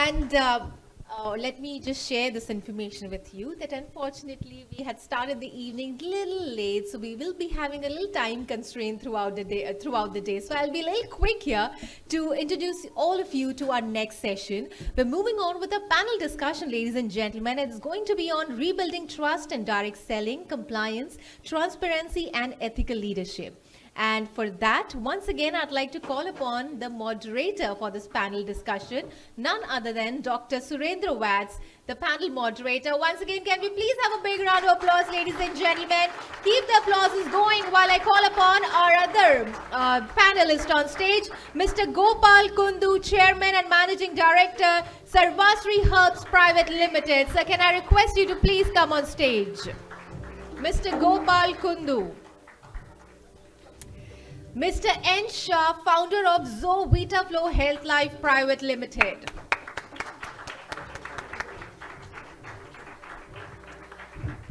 And let me just share this information with you that unfortunately we had started the evening a little late, so we will be having a little time constraint throughout the day. So I'll be a little quick here to introduce all of you to our next session. We're moving on with a panel discussion, ladies and gentlemen. It's going to be on rebuilding trust and direct selling, compliance, transparency, and ethical leadership. And for that, once again, I'd like to call upon the moderator for this panel discussion, none other than Dr. Surendra Vats, the panel moderator. Once again, can we please have a big round of applause, ladies and gentlemen? Keep the applauses going while I call upon our other panelist on stage, Mr. Gopal Kundu, Chairman and Managing Director, Sarvasri Herbs Private Limited. Sir, can I request you to please come on stage? Mr. Gopal Kundu. Mr. N. Shah, founder of Zo Vitaflow Health Life Private Limited.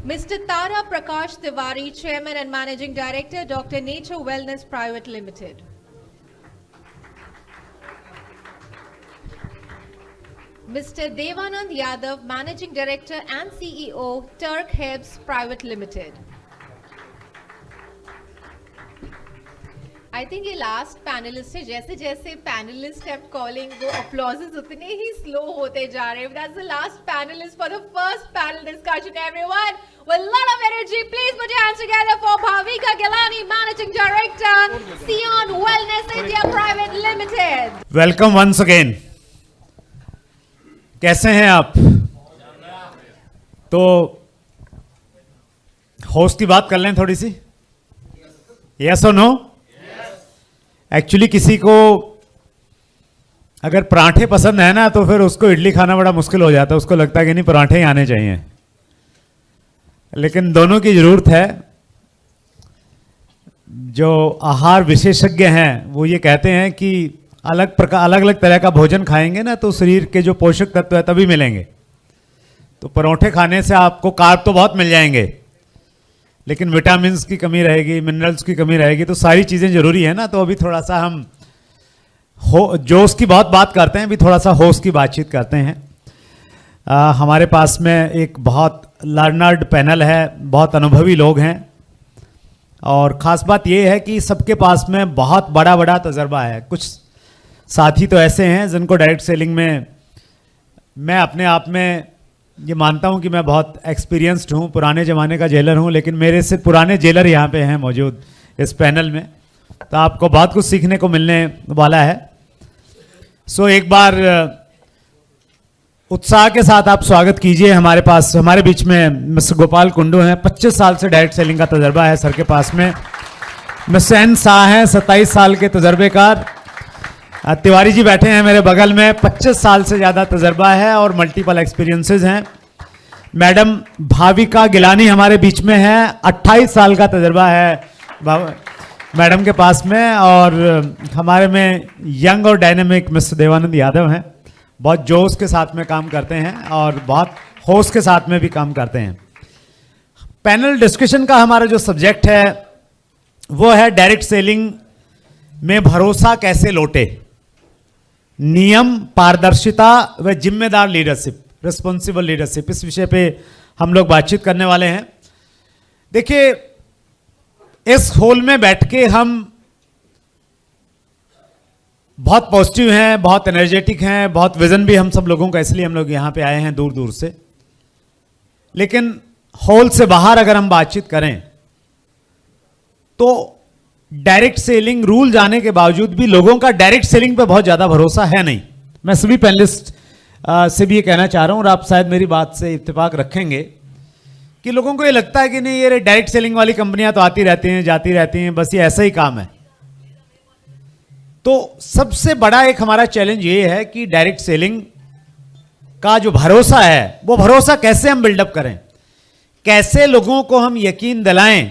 Mr. Tara Prakash Tiwari, Chairman and Managing Director, Dr. Nature Wellness Private Limited. Mr. Devanand Yadav, Managing Director and CEO, Turk Herbs Private Limited. I think ये last panelist है, जैसे जैसे panelist है calling वो अप्लॉजेस उतने ही slow होते जा रहे हैं. That's the last panelist for the first panel discussion, everyone. With a lot of energy, please put your hands together for Bhavika Gilani, Managing Director, Sion Wellness India Private Limited. Welcome once again. कैसे हैं आप? तो host की बात कर लें थोड़ी सी. Yes or no? Actually किसी को अगर पराठे पसंद है ना तो फिर उसको इडली खाना बड़ा मुश्किल हो जाता है. उसको लगता है कि नहीं पराठे ही आने चाहिए, लेकिन दोनों की जरूरत है. जो आहार विशेषज्ञ हैं वो ये कहते हैं कि अलग अलग तरह का भोजन खाएंगे ना तो शरीर के जो पोषक तत्व है तभी मिलेंगे. तो पराठे खाने से आपको कार्ब तो बहुत मिल जाएंगे, लेकिन विटामिन्स की कमी रहेगी, मिनरल्स की कमी रहेगी. तो सारी चीज़ें ज़रूरी है ना. तो अभी थोड़ा सा हम जोश की बहुत बात करते हैं, अभी थोड़ा सा होश की बातचीत करते हैं. हमारे पास में एक बहुत लर्नर्ड पैनल है, बहुत अनुभवी लोग हैं, और ख़ास बात ये है कि सबके पास में बहुत बड़ा बड़ा तजर्बा है. कुछ साथी तो ऐसे हैं जिनको डायरेक्ट सेलिंग में मैं अपने आप में ये मानता हूँ कि मैं बहुत एक्सपीरियंस्ड हूँ, पुराने ज़माने का जेलर हूँ, लेकिन मेरे से पुराने जेलर यहाँ पे हैं मौजूद इस पैनल में. तो आपको बहुत कुछ सीखने को मिलने वाला है. सो एक बार उत्साह के साथ आप स्वागत कीजिए. हमारे बीच में मिस्टर गोपाल कुंडू हैं, 25 साल से डायरेक्ट सेलिंग का तजर्बा है सर के पास में. मिस्टर एन शाह हैं, 27 साल के तजर्बेकार. तिवारी जी बैठे हैं मेरे बगल में, 25 साल से ज़्यादा तजर्बा है और मल्टीपल एक्सपीरियंसेस हैं. मैडम भाविका गिलानी हमारे बीच में हैं, 28 साल का तजर्बा है मैडम के पास में. और हमारे में यंग और डायनेमिक मिस्टर देवानंद यादव हैं, बहुत जोश के साथ में काम करते हैं और बहुत होश के साथ में भी काम करते हैं. पैनल डिस्कशन का हमारा जो सब्जेक्ट है वो है डायरेक्ट सेलिंग में भरोसा कैसे लौटे, नियम, पारदर्शिता व जिम्मेदार लीडरशिप, रिस्पॉन्सिबल लीडरशिप. इस विषय पे हम लोग बातचीत करने वाले हैं. देखिए, इस हॉल में बैठ के हम बहुत पॉजिटिव हैं, बहुत एनर्जेटिक हैं, बहुत विजन भी हम सब लोगों का, इसलिए हम लोग यहाँ पे आए हैं दूर दूर से. लेकिन हॉल से बाहर अगर हम बातचीत करें तो डायरेक्ट सेलिंग रूल जाने के बावजूद भी लोगों का डायरेक्ट सेलिंग पे बहुत ज़्यादा भरोसा है नहीं. मैं सभी पैनलिस्ट से भी ये कहना चाह रहा हूँ, और आप शायद मेरी बात से इत्तेफाक रखेंगे, कि लोगों को ये लगता है कि नहीं ये डायरेक्ट सेलिंग वाली कंपनियां तो आती रहती हैं जाती रहती हैं, बस ये ऐसा ही काम है. तो सबसे बड़ा एक हमारा चैलेंज ये है कि डायरेक्ट सेलिंग का जो भरोसा है वो भरोसा कैसे हम बिल्डअप करें, कैसे लोगों को हम यकीन दिलाएं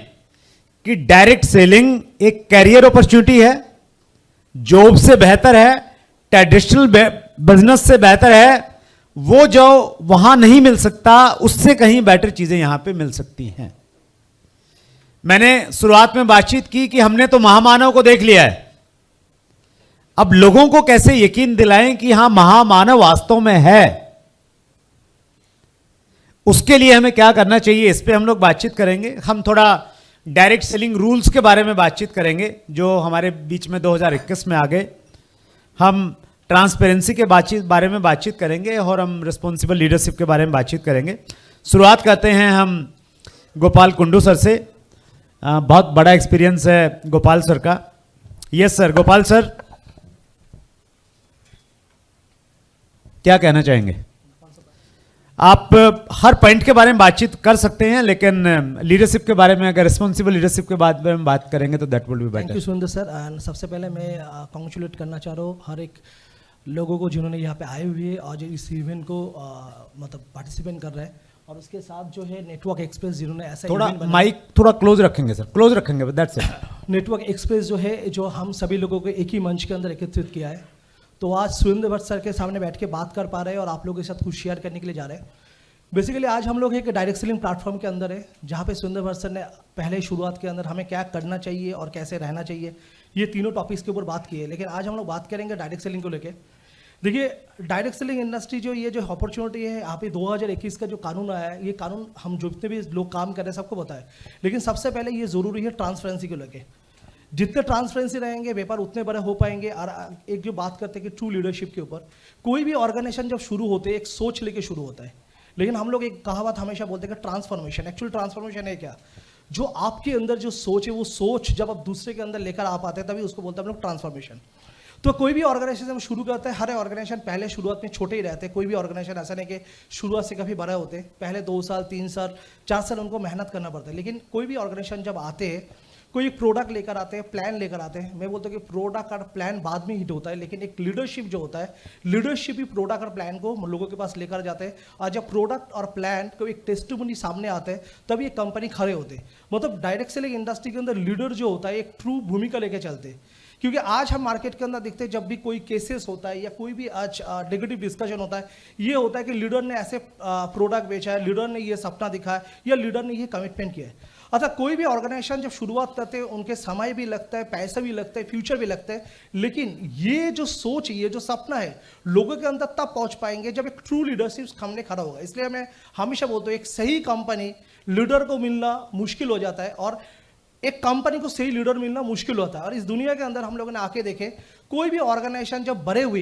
कि डायरेक्ट सेलिंग एक कैरियर अपॉर्चुनिटी है, जॉब से बेहतर है, ट्रेडिशनल बिजनेस से बेहतर है. वो जो वहां नहीं मिल सकता उससे कहीं बेटर चीजें यहां पे मिल सकती हैं. मैंने शुरुआत में बातचीत की कि हमने तो महामानव को देख लिया है, अब लोगों को कैसे यकीन दिलाएं कि हां महामानव वास्तव में है, उसके लिए हमें क्या करना चाहिए, इस पे हम लोग बातचीत करेंगे। हम थोड़ा डायरेक्ट सेलिंग रूल्स के बारे में बातचीत करेंगे जो हमारे बीच में 2021 में आ गए। हम ट्रांसपेरेंसी के बारे में बातचीत करेंगे और हम रिस्पॉन्सिबल लीडरशिप के बारे में बातचीत करेंगे। शुरुआत करते हैं हम गोपाल कुंडू सर से। बहुत बड़ा एक्सपीरियंस है गोपाल सर का। यस सर, गोपाल सर क्या कहना चाहेंगे? आप हर पॉइंट के बारे में बातचीत कर सकते हैं, लेकिन लीडरशिप के बारे में, अगर रिस्पॉन्सिबल लीडरशिप के बारे में बात करेंगे तो that will be better. Thank you Surendra sir. And सबसे पहले मैं कॉन्ग्रेचुलेट करना चाह रहा हूँ हर एक लोगों को जिन्होंने यहाँ पे आए हुए और जो इस इवेंट को मतलब पार्टिसिपेट कर रहे हैं, और उसके साथ जो है नेटवर्क एक्सप्रेस जिन्होंने ऐसा थोड़ा माइक थोड़ा क्लोज रखेंगे सर, क्लोज रखेंगे, दैट्स इट। नेटवर्क एक्सप्रेस जो है, जो हम सभी लोगों को एक ही मंच के अंदर एकत्रित किया है, तो आज सुरेंद्र भट्ट सर के सामने बैठ के बात कर पा रहे हैं और आप लोगों के साथ कुछ शेयर करने के लिए जा रहे हैं। बेसिकली आज हम लोग एक डायरेक्ट सेलिंग प्लेटफॉर्म के अंदर है, जहाँ पे सुरेंद्र भट्ट सर ने पहले शुरुआत के अंदर हमें क्या करना चाहिए और कैसे रहना चाहिए, ये तीनों टॉपिक्स के ऊपर बात की है। लेकिन आज हम लोग बात करेंगे डायरेक्ट सेलिंग को लेकर। देखिए, डायरेक्ट सेलिंग इंडस्ट्री जो ये जो अपॉर्चुनिटी है, यहाँ पे 2021 का जो कानून आया है, ये कानून हम जितने भी लोग काम कर रहे हैं सबको पता है। लेकिन सबसे पहले ये ज़रूरी है ट्रांसपेरेंसी को लेकर। जितने ट्रांसपेरेंसी रहेंगे व्यापार उतने बड़े हो पाएंगे। और एक जो बात करते हैं कि ट्रू लीडरशिप के ऊपर, कोई भी ऑर्गेनाइजेशन जब शुरू होते हैं एक सोच लेके शुरू होता है, लेकिन हम लोग एक कहावत हमेशा बोलते हैं कि ट्रांसफॉर्मेशन, एक्चुअल ट्रांसफॉर्मेशन है क्या? जो आपके अंदर जो सोच है, वो सोच जब आप दूसरे के अंदर लेकर आ पाते हैं तभी उसको बोलते हैं हम लोग ट्रांसफॉर्मेशन। तो कोई भी ऑर्गेनाइजेशन शुरू करते हैं, हर ऑर्गेनाइजेशन पहले शुरुआत में छोटे ही रहते हैं। कोई भी ऑर्गेनाइजेशन ऐसा नहीं कि शुरुआत से काफ़ी बड़े होते हैं। पहले 2 साल 3 साल 4 साल उनको मेहनत करना पड़ता है। लेकिन कोई भी ऑर्गेनाइजेशन जब आते हैं, कोई एक प्रोडक्ट लेकर आते हैं, प्लान लेकर आते हैं। मैं बोलता हूँ कि प्रोडक्ट और प्लान बाद में हिट होता है, लेकिन एक लीडरशिप जो होता है, लीडरशिप ही प्रोडक्ट और प्लान को लोगों के पास लेकर जाते हैं। और जब प्रोडक्ट और प्लान को एक टेस्टिमनी सामने आते हैं, तब ये कंपनी खड़े होते हैं। मतलब डायरेक्ट सेलिंग इंडस्ट्री के अंदर लीडर जो होता है एक ट्रू भूमिका लेकर चलते हैं। क्योंकि आज हम मार्केट के अंदर देखते हैं, जब भी कोई केसेस होता है या कोई भी आज नेगेटिव डिस्कशन होता है, ये होता है कि लीडर ने ऐसे प्रोडक्ट बेचा है, लीडर ने ये सपना दिखा है, या लीडर ने ये कमिटमेंट किया है। अतः कोई भी ऑर्गेनाइजेशन जब शुरुआत करते हैं, उनके समय भी लगता है, पैसा भी लगता है, फ्यूचर भी लगता है। लेकिन ये जो सोच, ये जो सपना है, लोगों के अंदर तब पहुंच पाएंगे जब एक ट्रू लीडरशिप सामने खड़ा होगा। इसलिए मैं हमेशा बोलता हूँ, एक सही कंपनी लीडर को मिलना मुश्किल हो जाता है, और एक कंपनी को सही लीडर मिलना मुश्किल होता है। और इस दुनिया के अंदर हम लोगों ने आके देखे, कोई भी ऑर्गेनाइजेशन जब बड़े हुए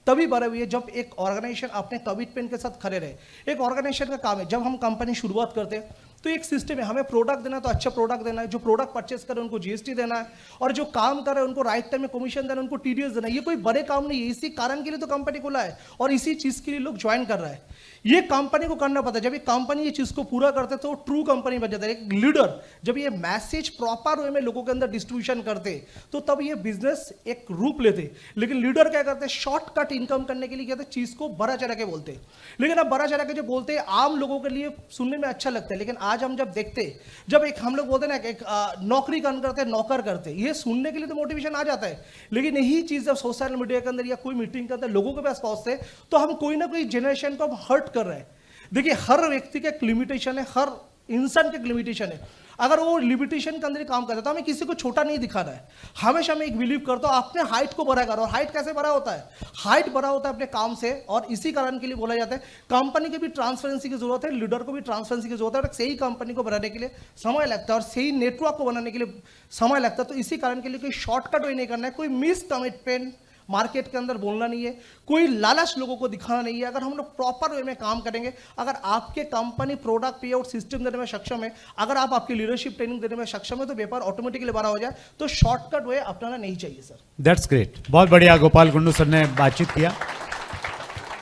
तभी बड़े हुए जब एक ऑर्गेनाइजेशन अपने कमिटमेंट के साथ खड़े रहे। एक ऑर्गेनाइजेशन का काम है, जब हम कंपनी शुरुआत करते हैं तो एक सिस्टम है, हमें प्रोडक्ट देना है तो अच्छा प्रोडक्ट देना है, जो प्रोडक्ट परचेस करे उनको जीएसटी देना है, और जो काम करे उनको राइट टाइम में कमीशन देना है, उनको टीडीएस देना है। ये कोई बड़े काम नहीं है, इसी कारण के लिए तो कंपनी खुला है और इसी चीज़ के लिए लोग ज्वाइन कर रहे हैं। ये कंपनी को करना पड़ता है। जब ये कंपनी ये चीज़ को पूरा करते तो ट्रू कंपनी बन जाता है। एक लीडर जब ये मैसेज प्रॉपर वे में लोगों के अंदर डिस्ट्रीब्यूशन करते तो तब ये बिजनेस एक रूप लेते। लेकिन लीडर क्या करते हैं, शॉर्टकट इनकम करने के लिए कहते हैं चीज़ को बड़ा चढ़ा के बोलते। लेकिन अब बड़ा चढ़ा के जो बोलते हैं आम लोगों के लिए सुनने में अच्छा लगता है, लेकिन आज हम जब देखते, जब एक हम लोग बोलते हैं ना एक नौकरी करते नौकर करते, ये सुनने के लिए तो मोटिवेशन आ जाता है। लेकिन यही चीज़ जब सोशल मीडिया के अंदर या कोई मीटिंग के अंदर लोगों के पास पहुंचते तो हम कोई ना कोई जनरेशन को हम हर्ट कर रहे हैं। देखिए, हर व्यक्ति का एक लिमिटेशन है, हर इंसान का एक लिमिटेशन है। अगर वो लिमिटेशन के अंदर ही काम करता है तो हमें किसी को छोटा नहीं दिखाना है। हमेशा मैं एक बिलीव करता हूँ, अपने हाइट को बड़ा करो। और हाइट कैसे बड़ा होता है? हाइट बड़ा होता है अपने काम से। और इसी कारण के लिए बोला जाता है कंपनी की भी ट्रांसपेरेंसी की जरूरत है, लीडर को भी ट्रांसपेरेंसी की जरूरत है। और सही कंपनी को बनाने के लिए समय लगता है और सही नेटवर्क को बनाने के लिए समय लगता है। तो इसी कारण के लिए कोई शॉर्टकट वे नहीं करना है, कोई मिस कमिटमेंट मार्केट के अंदर बोलना नहीं है, कोई लालच लोगों को दिखाना नहीं है। अगर हम लोग प्रॉपर वे में काम करेंगे, अगर आपके कंपनी प्रोडक्ट पे आउट सिस्टम देने में सक्षम है, अगर आप आपकी लीडरशिप ट्रेनिंग देने में सक्षम है, तो व्यापार ऑटोमेटिकली बड़ा हो जाए। तो शॉर्टकट वे अपनाना नहीं चाहिए सर। दैट्स ग्रेट, बहुत बढ़िया गोपाल कुंडू सर ने बातचीत किया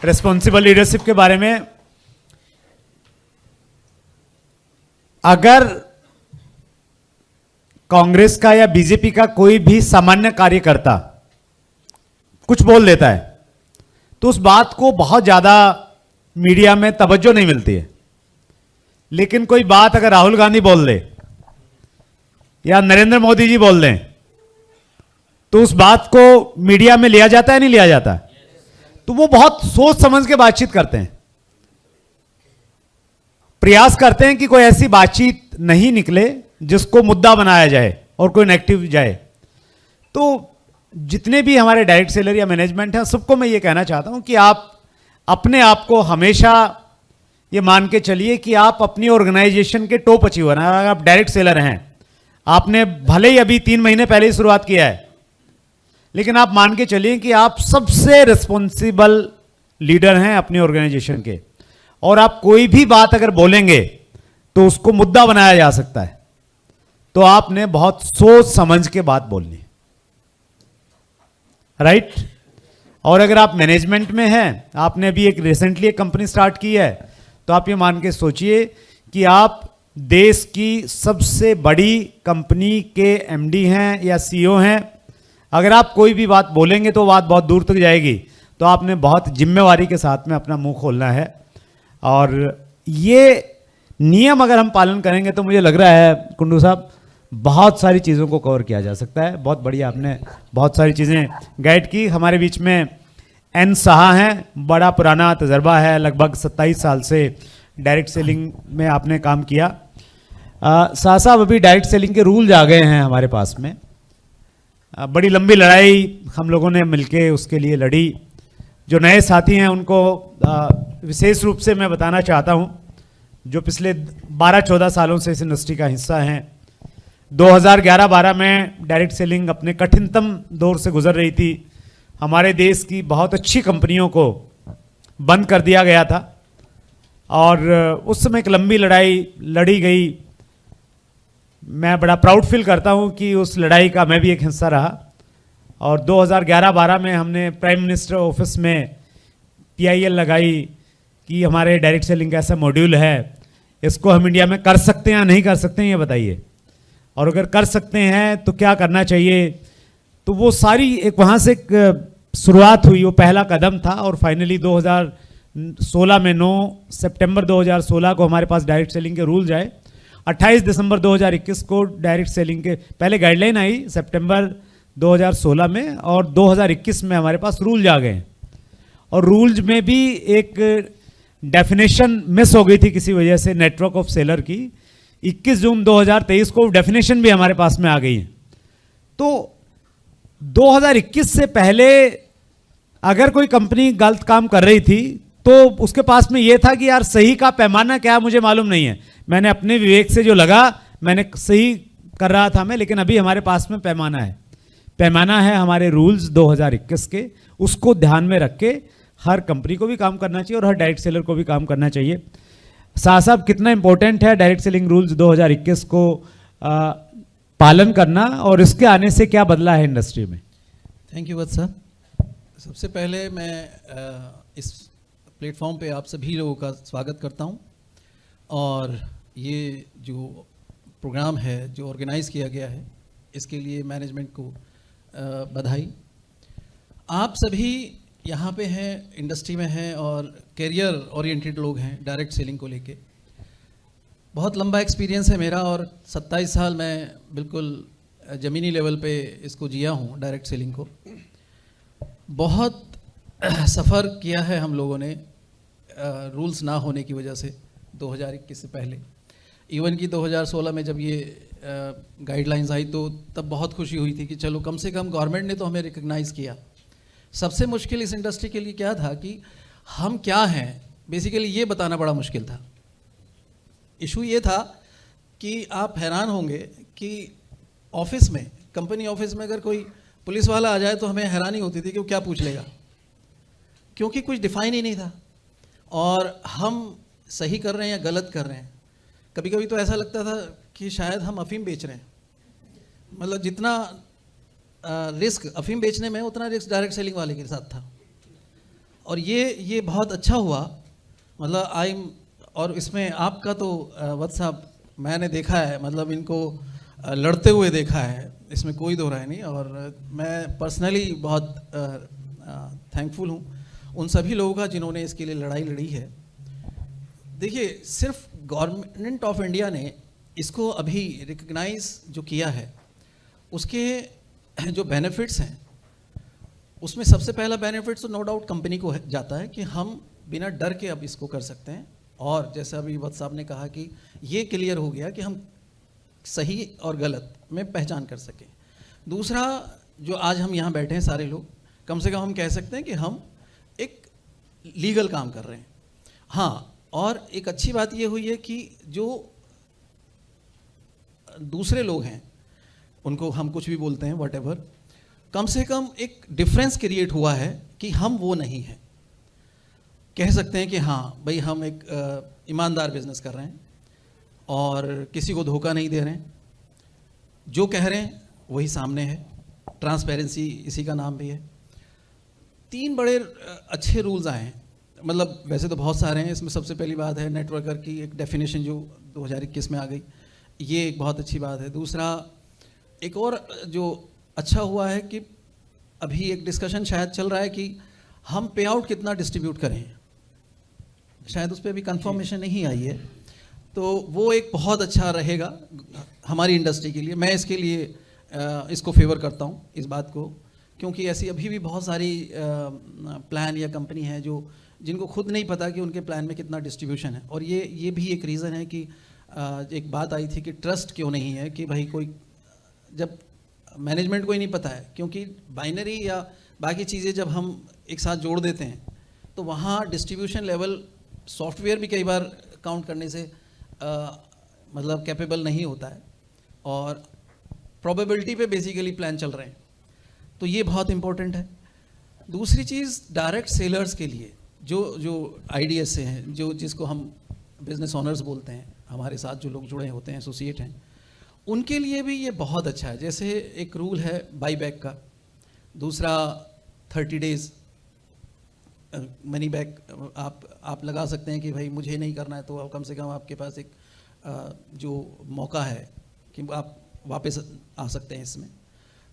रिस्पॉन्सिबल लीडरशिप के बारे में। अगर कांग्रेस का या बीजेपी का कोई भी सामान्य कार्यकर्ता कुछ बोल देता है तो उस बात को बहुत ज्यादा मीडिया में तवज्जो नहीं मिलती है। लेकिन कोई बात अगर राहुल गांधी बोल दे या नरेंद्र मोदी जी बोल दें तो उस बात को मीडिया में लिया जाता है, नहीं लिया जाता? तो वो बहुत सोच समझ के बातचीत करते हैं, प्रयास करते हैं कि कोई ऐसी बातचीत नहीं निकले जिसको मुद्दा बनाया जाए और कोई नेगेटिव जाए। तो जितने भी हमारे डायरेक्ट सेलर या मैनेजमेंट हैं सबको मैं ये कहना चाहता हूं कि आप अपने आप को हमेशा ये मान के चलिए कि आप अपनी ऑर्गेनाइजेशन के टॉप अचीवर हैं। अगर आप डायरेक्ट सेलर हैं, आपने भले ही अभी 3 महीने पहले ही शुरुआत किया है, लेकिन आप मान के चलिए कि आप सबसे रिस्पॉन्सिबल लीडर हैं अपनी ऑर्गेनाइजेशन के, और आप कोई भी बात अगर बोलेंगे तो उसको मुद्दा बनाया जा सकता है। तो आपने बहुत सोच समझ के बात बोलनी, राइट? और अगर आप मैनेजमेंट में हैं, आपने अभी एक रिसेंटली एक कंपनी स्टार्ट की है, तो आप ये मान के सोचिए कि आप देश की सबसे बड़ी कंपनी के एमडी हैं या सीईओ हैं। अगर आप कोई भी बात बोलेंगे तो बात बहुत दूर तक जाएगी, तो आपने बहुत जिम्मेवारी के साथ में अपना मुंह खोलना है। और ये नियम अगर हम पालन करेंगे तो मुझे लग रहा है कुंडू साहब बहुत सारी चीज़ों को कवर किया जा सकता है। बहुत बढ़िया, आपने बहुत सारी चीज़ें गाइड की। हमारे बीच में एन साहा हैं, बड़ा पुराना तजर्बा है, लगभग 27 साल से डायरेक्ट सेलिंग में आपने काम किया। साहा साहब, अभी डायरेक्ट सेलिंग के रूल्स आ गए हैं हमारे पास में। बड़ी लंबी लड़ाई हम लोगों ने मिलके उसके लिए लड़ी। जो नए साथी हैं उनको विशेष रूप से मैं बताना चाहता हूं, जो पिछले 12-14 सालों से इस इंडस्ट्री का हिस्सा हैं। 2011-12 में डायरेक्ट सेलिंग अपने कठिनतम दौर से गुजर रही थी। हमारे देश की बहुत अच्छी कंपनियों को बंद कर दिया गया था, और उस समय एक लंबी लड़ाई लड़ी गई। मैं बड़ा प्राउड फील करता हूं कि उस लड़ाई का मैं भी एक हिस्सा रहा। और 2011-12 में हमने प्राइम मिनिस्टर ऑफिस में PIL लगाई कि हमारे डायरेक्ट सेलिंग का ऐसा मॉड्यूल है, इसको हम इंडिया में कर सकते हैं या नहीं कर सकते हैं, ये बताइए। और अगर कर सकते हैं तो क्या करना चाहिए। तो वो सारी एक वहाँ से एक शुरुआत हुई, वो पहला कदम था। और फाइनली 2016 में 9 सितंबर 2016 को हमारे पास डायरेक्ट सेलिंग के रूल्स आए। 28 दिसंबर 2021 को डायरेक्ट सेलिंग के पहले गाइडलाइन आई सितंबर 2016 में, और 2021 में हमारे पास रूल्स आ गए। और रूल्स में भी एक डेफिनेशन मिस हो गई थी किसी वजह से, नेटवर्क ऑफ सेलर की। 21 जून 2023 को डेफिनेशन भी हमारे पास में आ गई है। तो 2021 से पहले अगर कोई कंपनी गलत काम कर रही थी तो उसके पास में ये था कि यार सही का पैमाना क्या मुझे मालूम नहीं है, मैंने अपने विवेक से जो लगा मैंने सही कर रहा था मैं। लेकिन अभी हमारे पास में पैमाना है हमारे रूल्स 2021 के, उसको ध्यान में रख के हर कंपनी को भी काम करना चाहिए और हर डायरेक्ट सेलर को भी काम करना चाहिए। साहब, कितना इंपॉर्टेंट है डायरेक्ट सेलिंग रूल्स 2021 को पालन करना, और इसके आने से क्या बदला है इंडस्ट्री में? Thank you Vats sir. सबसे पहले मैं इस प्लेटफॉर्म पे आप सभी लोगों का स्वागत करता हूं, और ये जो प्रोग्राम है जो ऑर्गेनाइज किया गया है इसके लिए मैनेजमेंट को बधाई। आप सभी यहाँ पे हैं, इंडस्ट्री में हैं और कैरियर ओरिएंटेड लोग हैं डायरेक्ट सेलिंग को लेके। बहुत लंबा एक्सपीरियंस है मेरा, और 27 साल मैं बिल्कुल ज़मीनी लेवल पे इसको जिया हूँ डायरेक्ट सेलिंग को। बहुत सफ़र किया है हम लोगों ने रूल्स ना होने की वजह से 2021 से पहले। इवन कि 2016 में जब ये गाइडलाइंस आई तो तब बहुत खुशी हुई थी कि चलो कम से कम गवर्नमेंट ने तो हमें रिकग्नाइज़ किया। सबसे मुश्किल इस इंडस्ट्री के लिए क्या था कि हम क्या हैं, बेसिकली ये बताना बड़ा मुश्किल था। इशू ये था कि आप हैरान होंगे कि ऑफिस में, कंपनी ऑफिस में अगर कोई पुलिस वाला आ जाए तो हमें हैरानी होती थी कि वो क्या पूछ लेगा, क्योंकि कुछ डिफाइन ही नहीं था और हम सही कर रहे हैं या गलत कर रहे हैं। कभी कभी तो ऐसा लगता था कि शायद हम अफीम बेच रहे हैं। मतलब जितना रिस्क अफीम बेचने में, उतना रिस्क डायरेक्ट सेलिंग वाले के साथ था। और ये बहुत अच्छा हुआ। मतलब और इसमें आपका तो वत्स साहब मैंने देखा है, मतलब इनको लड़ते हुए देखा है, इसमें कोई दो राय नहीं। और मैं पर्सनली बहुत थैंकफुल हूँ उन सभी लोगों का जिन्होंने इसके लिए लड़ाई लड़ी है। देखिए, सिर्फ गवर्नमेंट ऑफ इंडिया ने इसको अभी रिकग्नाइज जो किया है, उसके जो बेनिफिट्स हैं उसमें सबसे पहला बेनिफिट तो नो डाउट कंपनी को जाता है कि हम बिना डर के अब इसको कर सकते हैं। और जैसे अभी वत्स साहब ने कहा कि ये क्लियर हो गया कि हम सही और गलत में पहचान कर सकें। दूसरा, जो आज हम यहाँ बैठे हैं सारे लोग, कम से कम हम कह सकते हैं कि हम एक लीगल काम कर रहे हैं। हाँ, और एक अच्छी बात ये हुई है कि जो दूसरे लोग हैं उनको हम कुछ भी बोलते हैं व्हाटएवर, कम से कम एक डिफरेंस क्रिएट हुआ है कि हम वो नहीं हैं। कह सकते हैं कि हाँ भाई हम एक ईमानदार बिजनेस कर रहे हैं और किसी को धोखा नहीं दे रहे हैं, जो कह रहे हैं वही सामने है, ट्रांसपेरेंसी इसी का नाम भी है। 3 बड़े अच्छे रूल्स आए हैं, मतलब वैसे तो बहुत सारे हैं, इसमें सबसे पहली बात है नेटवर्कर की एक डेफिनेशन जो 2021 में आ गई, ये एक बहुत अच्छी बात है। दूसरा एक और जो अच्छा हुआ है कि अभी एक डिस्कशन शायद चल रहा है कि हम पे आउट कितना डिस्ट्रीब्यूट करें, शायद उस पर अभी कंफर्मेशन नहीं आई है, तो वो एक बहुत अच्छा रहेगा हमारी इंडस्ट्री के लिए। मैं इसके लिए इसको फेवर करता हूँ इस बात को, क्योंकि ऐसी अभी भी बहुत सारी प्लान या कंपनी है जो जिनको खुद नहीं पता कि उनके प्लान में कितना डिस्ट्रीब्यूशन है। और ये भी एक रीज़न है कि एक बात आई थी कि ट्रस्ट क्यों नहीं है, कि भाई कोई जब मैनेजमेंट को ही नहीं पता है, क्योंकि बाइनरी या बाकी चीज़ें जब हम एक साथ जोड़ देते हैं तो वहाँ डिस्ट्रीब्यूशन लेवल सॉफ्टवेयर भी कई बार काउंट करने से मतलब कैपेबल नहीं होता है, और प्रोबेबिलिटी पे बेसिकली प्लान चल रहे हैं, तो ये बहुत इंपॉर्टेंट है। दूसरी चीज़ डायरेक्ट सेलर्स के लिए जो आईडीएस से हैं, जिसको हम बिजनेस ओनर्स बोलते हैं, हमारे साथ जो लोग जुड़े होते हैं, एसोसिएट हैं, उनके लिए भी ये बहुत अच्छा है। जैसे एक रूल है बाई बैक का, दूसरा 30 डेज़ मनी बैक आप लगा सकते हैं कि भाई मुझे नहीं करना है, तो कम से कम आपके पास एक जो मौका है कि आप वापस आ सकते हैं इसमें।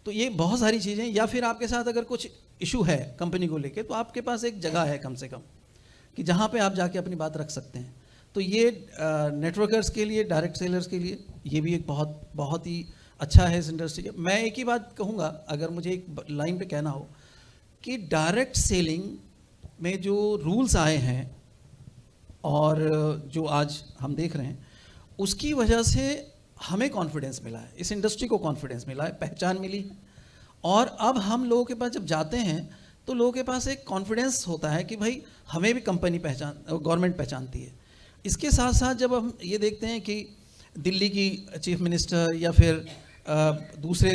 तो ये बहुत सारी चीज़ें, या फिर आपके साथ अगर कुछ इशू है कंपनी को लेके, तो आपके पास एक जगह है कम से कम कि जहाँ पे आप जाके अपनी बात रख सकते हैं। तो ये नेटवर्कर्स के लिए, डायरेक्ट सेलर्स के लिए ये भी एक बहुत ही अच्छा है इस इंडस्ट्री के। मैं एक ही बात कहूँगा, अगर मुझे एक लाइन पे कहना हो, कि डायरेक्ट सेलिंग में जो रूल्स आए हैं और जो आज हम देख रहे हैं, उसकी वजह से हमें कॉन्फिडेंस मिला है, इस इंडस्ट्री को कॉन्फिडेंस मिला है, पहचान मिली है। और अब हम लोगों के पास जब जाते हैं तो लोगों के पास एक कॉन्फिडेंस होता है कि भाई हमें भी कंपनी गवर्नमेंट पहचानती है। इसके साथ साथ जब हम ये देखते हैं कि दिल्ली की चीफ मिनिस्टर या फिर दूसरे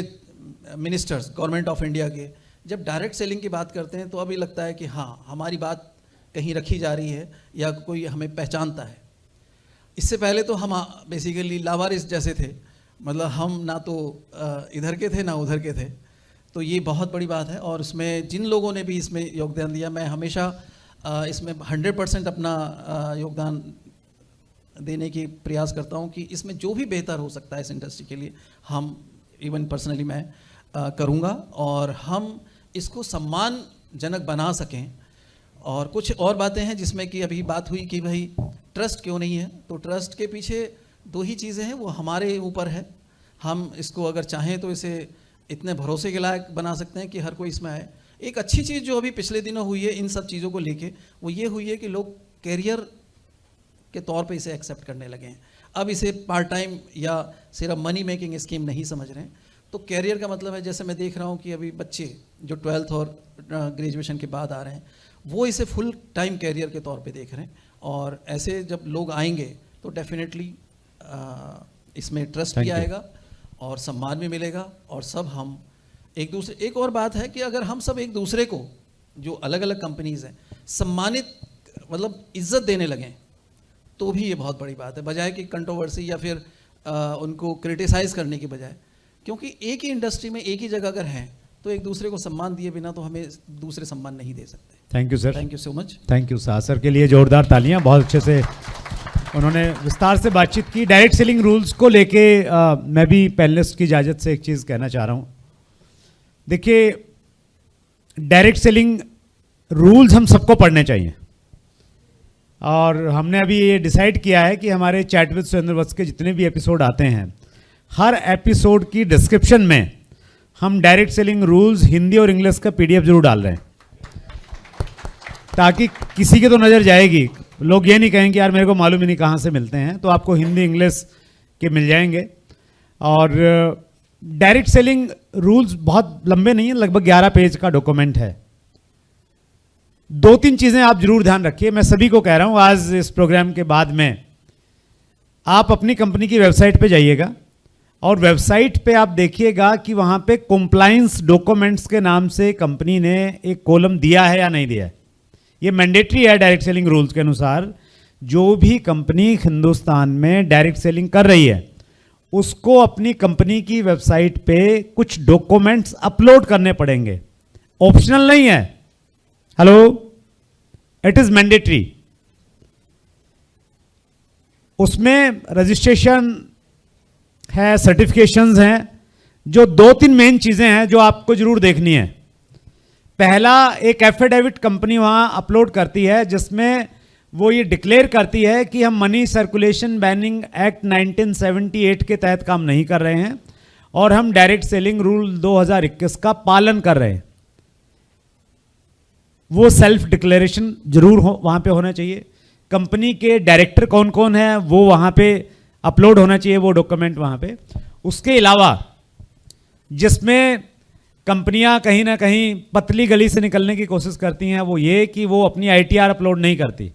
मिनिस्टर्स गवर्नमेंट ऑफ इंडिया के जब डायरेक्ट सेलिंग की बात करते हैं, तो अभी लगता है कि हाँ हमारी बात कहीं रखी जा रही है या कोई हमें पहचानता है। इससे पहले तो हम बेसिकली लावारिस जैसे थे, मतलब हम ना तो इधर के थे ना उधर के थे। तो ये बहुत बड़ी बात है, और उसमें जिन लोगों ने भी इसमें योगदान दिया, मैं हमेशा इसमें 100% अपना योगदान देने की प्रयास करता हूँ कि इसमें जो भी बेहतर हो सकता है इस इंडस्ट्री के लिए, हम इवन पर्सनली मैं करूँगा, और हम इसको सम्मानजनक बना सकें। और कुछ और बातें हैं जिसमें कि अभी बात हुई कि भाई ट्रस्ट क्यों नहीं है, तो ट्रस्ट के पीछे 2 ही चीज़ें हैं, वो हमारे ऊपर है। हम इसको अगर चाहें तो इसे इतने भरोसे के लायक बना सकते हैं कि हर कोई इसमें आए। एक अच्छी चीज़ जो अभी पिछले दिनों हुई है इन सब चीज़ों को लेके, वो ये हुई है कि लोग कैरियर के तौर पे इसे एक्सेप्ट करने लगे हैं। अब इसे पार्ट टाइम या सिर्फ मनी मेकिंग स्कीम नहीं समझ रहे हैं। तो कैरियर का मतलब है, जैसे मैं देख रहा हूँ कि अभी बच्चे जो 12th और ग्रेजुएशन के बाद आ रहे हैं, वो इसे फुल टाइम कैरियर के तौर पे देख रहे हैं। और ऐसे जब लोग आएंगे तो डेफिनेटली इसमें ट्रस्ट भी आएगा और सम्मान भी मिलेगा, और सब हम एक दूसरे। एक और बात है कि अगर हम सब एक दूसरे को, जो अलग अलग कंपनीज़ हैं, सम्मानित मतलब इज्जत देने लगें, तो भी ये बहुत बड़ी बात है, बजाय कि कंट्रोवर्सी या फिर उनको क्रिटिसाइज़ करने की बजाय। क्योंकि एक ही इंडस्ट्री में एक ही जगह अगर हैं तो एक दूसरे को सम्मान दिए बिना तो हमें दूसरे सम्मान नहीं दे सकते। Thank you sir. Thank you so much. Thank you sir के लिए जोरदार तालियां। बहुत अच्छे से उन्होंने विस्तार से बातचीत की। डायरेक्ट सेलिंग रूल्स को लेके मैं भी पैनलिस्ट की इजाज़त से एक चीज़ कहना चाह रहा हूँ। देखिए, डायरेक्ट सेलिंग रूल्स हम सबको पढ़ने चाहिए, और हमने अभी ये डिसाइड किया है कि हमारे चैट विद सुरेंद्र वत्स के जितने भी एपिसोड आते हैं, हर एपिसोड की डिस्क्रिप्शन में हम डायरेक्ट सेलिंग रूल्स हिंदी और इंग्लिश का PDF जरूर डाल रहे हैं, ताकि किसी के तो नज़र जाएगी, लोग ये नहीं कहेंगे यार मेरे को मालूम ही नहीं कहाँ से मिलते हैं। तो आपको हिंदी इंग्लिश के मिल जाएंगे। और डायरेक्ट सेलिंग रूल्स बहुत लंबे नहीं है, लगभग 11 पेज का डॉक्यूमेंट है। 2-3 चीजें आप जरूर ध्यान रखिए, मैं सभी को कह रहा हूं आज इस प्रोग्राम के बाद में। आप अपनी कंपनी की वेबसाइट पे जाइएगा और वेबसाइट पे आप देखिएगा कि वहां पे कंप्लायंस डॉक्यूमेंट्स के नाम से कंपनी ने एक कॉलम दिया है या नहीं दिया है। ये मैंडेटरी है डायरेक्ट सेलिंग रूल्स के अनुसार। जो भी कंपनी हिंदुस्तान में डायरेक्ट सेलिंग कर रही है उसको अपनी कंपनी की वेबसाइट पे कुछ डॉक्यूमेंट्स अपलोड करने पड़ेंगे, ऑप्शनल नहीं है। Hello, it is mandatory. उसमें रजिस्ट्रेशन है, सर्टिफिकेशंस हैं, जो 2-3 मेन चीजें हैं जो आपको जरूर देखनी है। पहला, एक एफिडेविट कंपनी वहां अपलोड करती है जिसमें वो ये डिक्लेयर करती है कि हम मनी सर्कुलेशन बैनिंग एक्ट 1978 के तहत काम नहीं कर रहे हैं और हम डायरेक्ट सेलिंग रूल 2021 का पालन कर रहे हैं। वो सेल्फ डिक्लेरेशन जरूर वहां पे होना चाहिए। कंपनी के डायरेक्टर कौन कौन है वो वहां पे अपलोड होना चाहिए, वो डॉक्यूमेंट वहां पे। उसके अलावा जिसमें कंपनियां कहीं ना कहीं पतली गली से निकलने की कोशिश करती हैं वो ये कि वो अपनी आईटीआर अपलोड नहीं करती।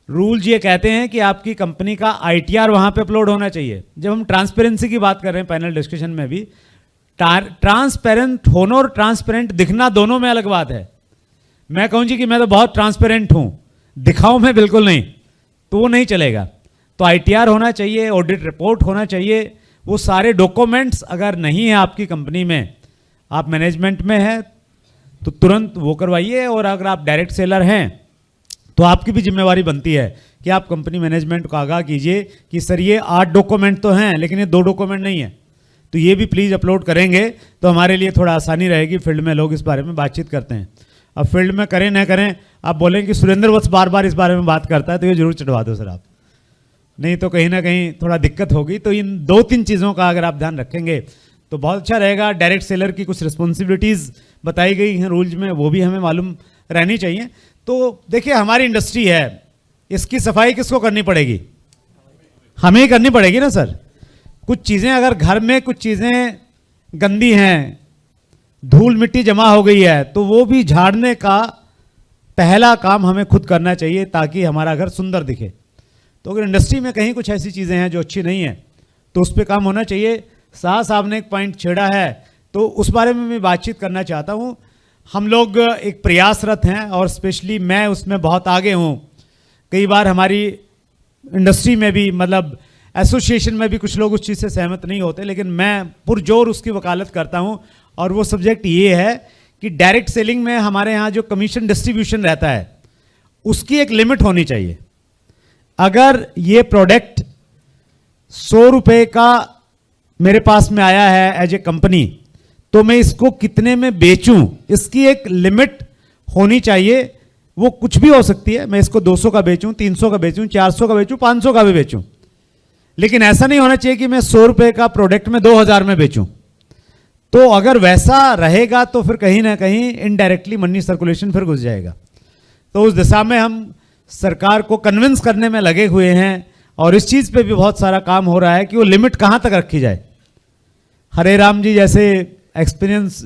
रूल्स ये कहते हैं कि आपकी कंपनी का आईटीआर वहां पे अपलोड होना चाहिए। जब हम ट्रांसपेरेंसी की बात कर रहे हैं पैनल डिस्कशन में भी, ट्रांसपेरेंट होना और ट्रांसपेरेंट दिखना दोनों में अलग बात है। मैं कहूँ जी कि मैं तो बहुत ट्रांसपेरेंट हूं, दिखाऊं मैं बिल्कुल नहीं, तो वो नहीं चलेगा। तो आईटीआर होना चाहिए, ऑडिट रिपोर्ट होना चाहिए। वो सारे डॉक्यूमेंट्स अगर नहीं है आपकी कंपनी में, आप मैनेजमेंट में है तो तुरंत वो करवाइए। और अगर आप डायरेक्ट सेलर हैं तो आपकी भी जिम्मेवारी बनती है कि आप कंपनी मैनेजमेंट को आगाह कीजिए कि सर ये 8 डॉक्यूमेंट तो हैं लेकिन ये 2 डॉक्यूमेंट नहीं है, तो ये भी प्लीज़ अपलोड करेंगे तो हमारे लिए थोड़ा आसानी रहेगी। फील्ड में लोग इस बारे में बातचीत करते हैं, अब फील्ड में करें ना करें, आप बोलें कि सुरेंद्र बस बार बार इस बारे में बात करता है तो ये जरूर चढ़वा दो सर आप, नहीं तो कहीं ना कहीं थोड़ा दिक्कत होगी। तो इन 2-3 चीज़ों का अगर आप ध्यान रखेंगे तो बहुत अच्छा रहेगा। डायरेक्ट सेलर की कुछ रिस्पॉन्सिबिलिटीज़ बताई गई हैं रूल्स में, वो भी हमें मालूम रहनी चाहिए। तो देखिए हमारी इंडस्ट्री है, इसकी सफाई किसको करनी पड़ेगी? हमें ही करनी पड़ेगी ना सर। कुछ चीज़ें अगर घर में कुछ चीज़ें गंदी हैं, धूल मिट्टी जमा हो गई है, तो वो भी झाड़ने का पहला काम हमें खुद करना चाहिए ताकि हमारा घर सुंदर दिखे। तो अगर इंडस्ट्री में कहीं कुछ ऐसी चीज़ें हैं जो अच्छी नहीं है तो उस पर काम होना चाहिए। शाह साहब ने एक पॉइंट छेड़ा है तो उस बारे में मैं बातचीत करना चाहता हूँ। हम लोग एक प्रयासरत हैं और स्पेशली मैं उसमें बहुत आगे हूँ। कई बार हमारी इंडस्ट्री में भी, मतलब एसोसिएशन में भी कुछ लोग उस चीज़ से सहमत नहीं होते, लेकिन मैं पुरजोर उसकी वकालत करता हूँ। और वो सब्जेक्ट ये है कि डायरेक्ट सेलिंग में हमारे यहाँ जो कमीशन डिस्ट्रीब्यूशन रहता है उसकी एक लिमिट होनी चाहिए। अगर ये प्रोडक्ट 100 रुपये का मेरे पास में आया है एज ए कंपनी, तो मैं इसको कितने में बेचूं, इसकी एक लिमिट होनी चाहिए। वो कुछ भी हो सकती है, मैं इसको 200 का बेचूं, 300 का बेचूं, 400 का बेचूं, 500 का भी बेचूं, लेकिन ऐसा नहीं होना चाहिए कि मैं 100 रुपये का प्रोडक्ट में 2000 में बेचूं। तो अगर वैसा रहेगा तो फिर कहीं ना कहीं इनडायरेक्टली मनी सर्कुलेशन फिर घुस जाएगा। तो उस दिशा में हम सरकार को कन्विंस करने में लगे हुए हैं और इस चीज़ पे भी बहुत सारा काम हो रहा है कि वो लिमिट कहाँ तक रखी जाए। हरे राम जी जैसे एक्सपीरियंस